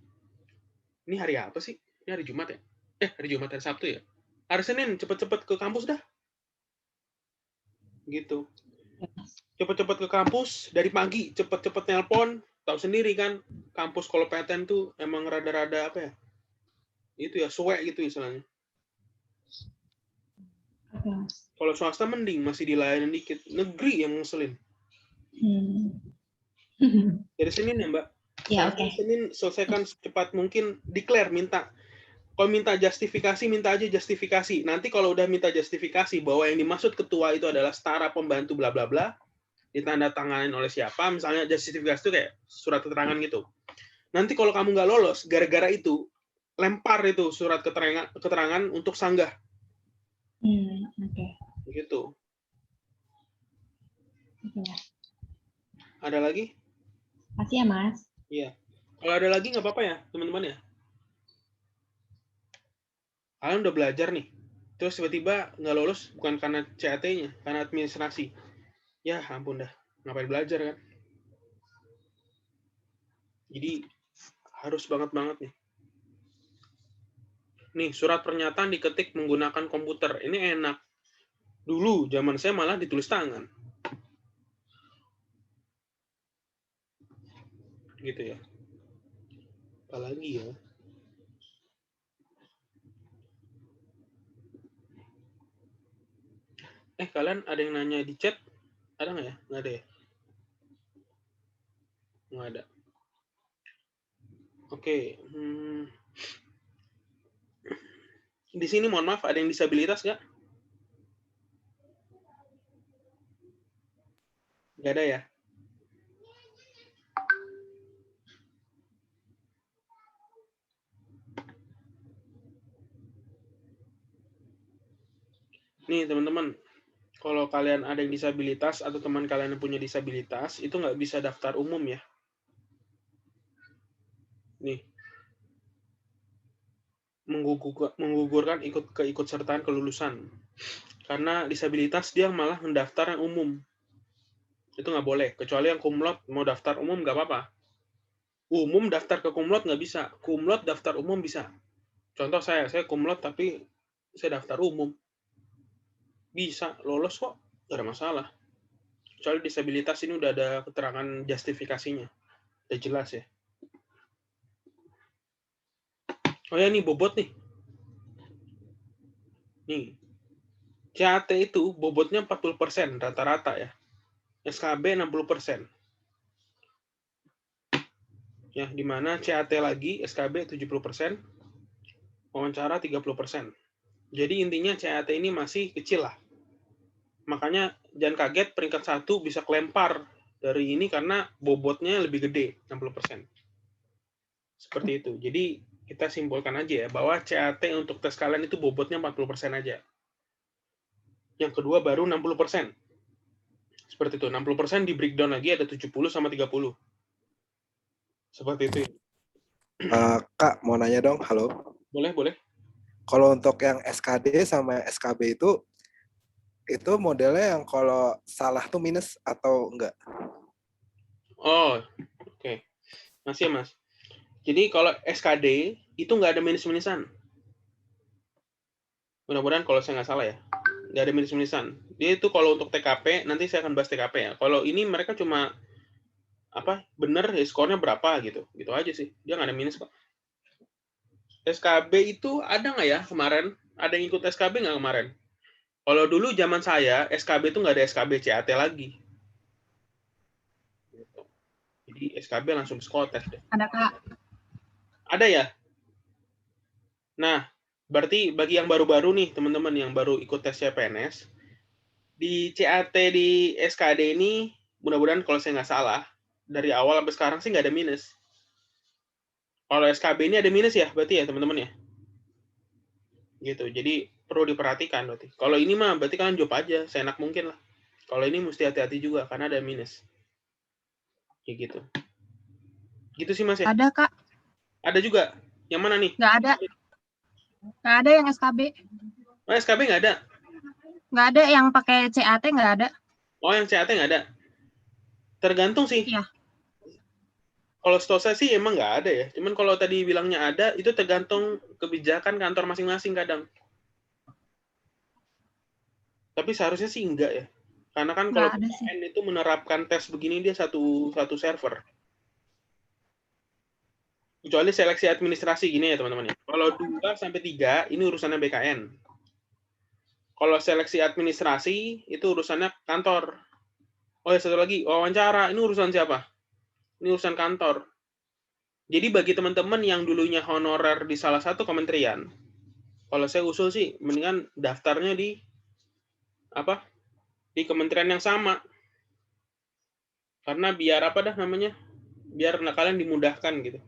hari apa sih? Ini hari Jumat ya? Hari Jumat, hari Sabtu ya? Hari Senin, cepet-cepet ke kampus dah. Gitu. Cepet-cepet ke kampus, dari pagi, cepet-cepet nelpon, tahu sendiri kan, kampus kalau PTN tuh emang rada-rada itu ya, suwe gitu istilahnya. Kalau swasta mending, masih dilayanin dikit. Negeri yang ngeselin. Dari Senin ya, Mbak? Ya, oke. Senin selesaikan secepat mungkin, declare, minta. Kalau minta justifikasi, minta aja justifikasi. Nanti kalau udah minta justifikasi bahwa yang dimaksud ketua itu adalah setara pembantu bla bla bla, ditandatanganin oleh siapa, misalnya justifikasi itu kayak surat keterangan gitu. Nanti kalau kamu nggak lolos, gara-gara itu, lempar itu surat keterangan untuk sanggah. Oke. Gitu. Oke. Ada lagi? Makasih ya, Mas. Iya. Kalau ada lagi nggak apa-apa ya, teman-teman ya. Kalian udah belajar nih, terus tiba-tiba nggak lolos bukan karena CAT-nya, karena administrasi. Ya ampun dah, ngapain belajar kan? Jadi harus banget nih. Nih, surat pernyataan diketik menggunakan komputer. Ini enak. Dulu zaman saya malah ditulis tangan. Gitu ya. Apalagi ya. Kalian ada yang nanya di chat? Ada nggak ya? Nggak ada ya? Nggak ada. Oke. Di sini mohon maaf, ada yang disabilitas nggak? Nggak ada ya? Nih teman-teman, kalau kalian ada yang disabilitas atau teman kalian yang punya disabilitas, itu nggak bisa daftar umum ya. Nih, menggugurkan keikutsertaan kelulusan. Karena disabilitas dia malah mendaftar yang umum. Itu nggak boleh. Kecuali yang kumlot mau daftar umum nggak apa-apa. Umum daftar ke kumlot nggak bisa. Kumlot daftar umum bisa. Contoh saya kumlot tapi saya daftar umum. Bisa, lolos kok. Nggak ada masalah. Kecuali disabilitas ini udah ada keterangan justifikasinya. Udah jelas ya. Oh ya, nih bobot nih. Nih. CAT itu bobotnya 40% rata-rata ya. SKB 60%. Ya, di mana CAT lagi, SKB 70%, wawancara 30%. Jadi intinya CAT ini masih kecil lah. Makanya jangan kaget peringkat 1 bisa kelempar dari ini karena bobotnya lebih gede, 60%. Seperti itu. Jadi kita simpulkan aja ya, bahwa CAT untuk tes kalian itu bobotnya 40% aja. Yang kedua baru 60%. Seperti itu, 60% di breakdown lagi ada 70 sama 30. Seperti itu. Kak, mau nanya dong, halo? Boleh. Kalau untuk yang SKD sama SKB itu modelnya yang kalau salah tuh minus atau enggak? Oh, oke. Masih ya, Mas. Jadi kalau SKD itu nggak ada minus-minusan. Mudah-mudahan kalau saya nggak salah ya. Nggak ada minus-minusan. Dia itu kalau untuk TKP, nanti saya akan bahas TKP ya. Kalau ini mereka cuma bener ya skornya berapa gitu. Gitu aja sih. Dia nggak ada minus kok. SKB itu ada nggak ya kemarin? Ada yang ikut SKB nggak kemarin? Kalau dulu zaman saya, SKB itu nggak ada SKB CAT lagi. Jadi di SKB langsung psikotes deh. Ada Kak. Ada ya? Nah, berarti bagi yang baru-baru nih, teman-teman yang baru ikut tes CPNS, di CAT di SKD ini, mudah-mudahan kalau saya nggak salah, dari awal sampai sekarang sih nggak ada minus. Kalau SKB ini ada minus ya, berarti ya teman-teman ya? Gitu, jadi perlu diperhatikan berarti. Kalau ini mah berarti kalian jawab aja, seenak mungkin lah. Kalau ini mesti hati-hati juga, karena ada minus. Kayak gitu. Gitu sih Mas ya? Ada Kak. Ada juga? Yang mana nih? Nggak ada. Nggak ada yang SKB. Oh, SKB nggak ada? Nggak ada yang pakai CAT, nggak ada. Oh, yang CAT nggak ada? Tergantung sih. Iya. Kalau setahu saya sih emang nggak ada ya. Cuman kalau tadi bilangnya ada, itu tergantung kebijakan kantor masing-masing kadang. Tapi seharusnya sih enggak ya. Karena kan kalau Nggak ada sih. PN itu menerapkan tes begini dia satu server. Kecuali seleksi administrasi gini ya teman-teman ya. Kalau 2 sampai 3 ini urusannya BKN. Kalau seleksi administrasi itu urusannya kantor. Oh ya satu lagi, wawancara ini urusan siapa? Ini urusan kantor. Jadi bagi teman-teman yang dulunya honorer di salah satu kementerian, kalau saya usul sih mendingan daftarnya di apa? Di kementerian yang sama. Karena biar apa dah namanya? Biar kalian dimudahkan gitu.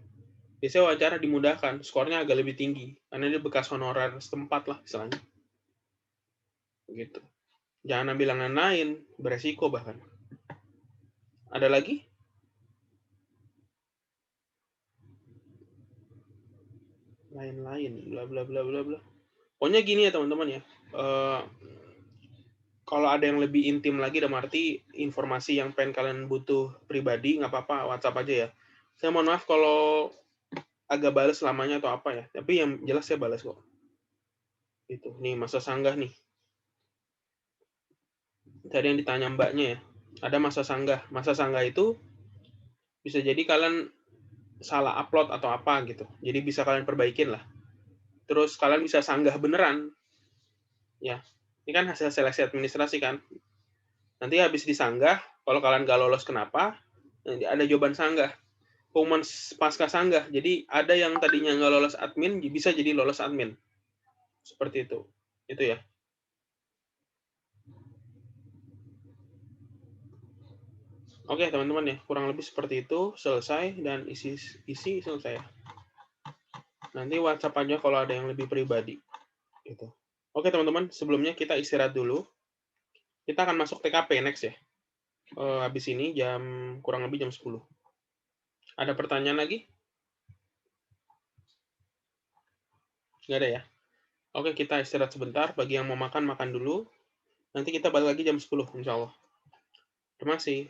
Biasanya wawancara dimudahkan, skornya agak lebih tinggi karena dia bekas honorer setempat lah istilahnya. Gitu. Jangan ambil yang lain, beresiko bahkan. Ada lagi? Lain-lain, bla bla bla bla bla. Pokoknya gini ya teman-teman ya. Kalau ada yang lebih intim lagi, dalam arti informasi yang pengen kalian butuh pribadi, nggak apa-apa, WhatsApp aja ya. Saya mohon maaf kalau agak balas lamanya atau apa ya. Tapi yang jelas saya balas kok. Gitu. Nih masa sanggah nih. Tadi yang ditanya mbaknya ya. Ada masa sanggah. Masa sanggah itu bisa jadi kalian salah upload atau apa gitu. Jadi bisa kalian perbaikin lah. Terus kalian bisa sanggah beneran. Ya. Ini kan hasil seleksi administrasi kan. Nanti habis disanggah, kalau kalian nggak lolos kenapa, nanti ada jawaban sanggah. Pengumuman pasca sanggah. Jadi ada yang tadinya nggak lolos admin, bisa jadi lolos admin. Seperti itu. Itu ya. Oke teman-teman ya, kurang lebih seperti itu, selesai, dan isi selesai. Nanti WhatsApp aja kalau ada yang lebih pribadi. Gitu. Oke teman-teman, sebelumnya kita istirahat dulu. Kita akan masuk TKP next ya. Habis ini kurang lebih jam 10. Ada pertanyaan lagi? Nggak ada ya? Oke, kita istirahat sebentar. Bagi yang mau makan, makan dulu. Nanti kita balik lagi jam 10, insya Allah. Terima kasih.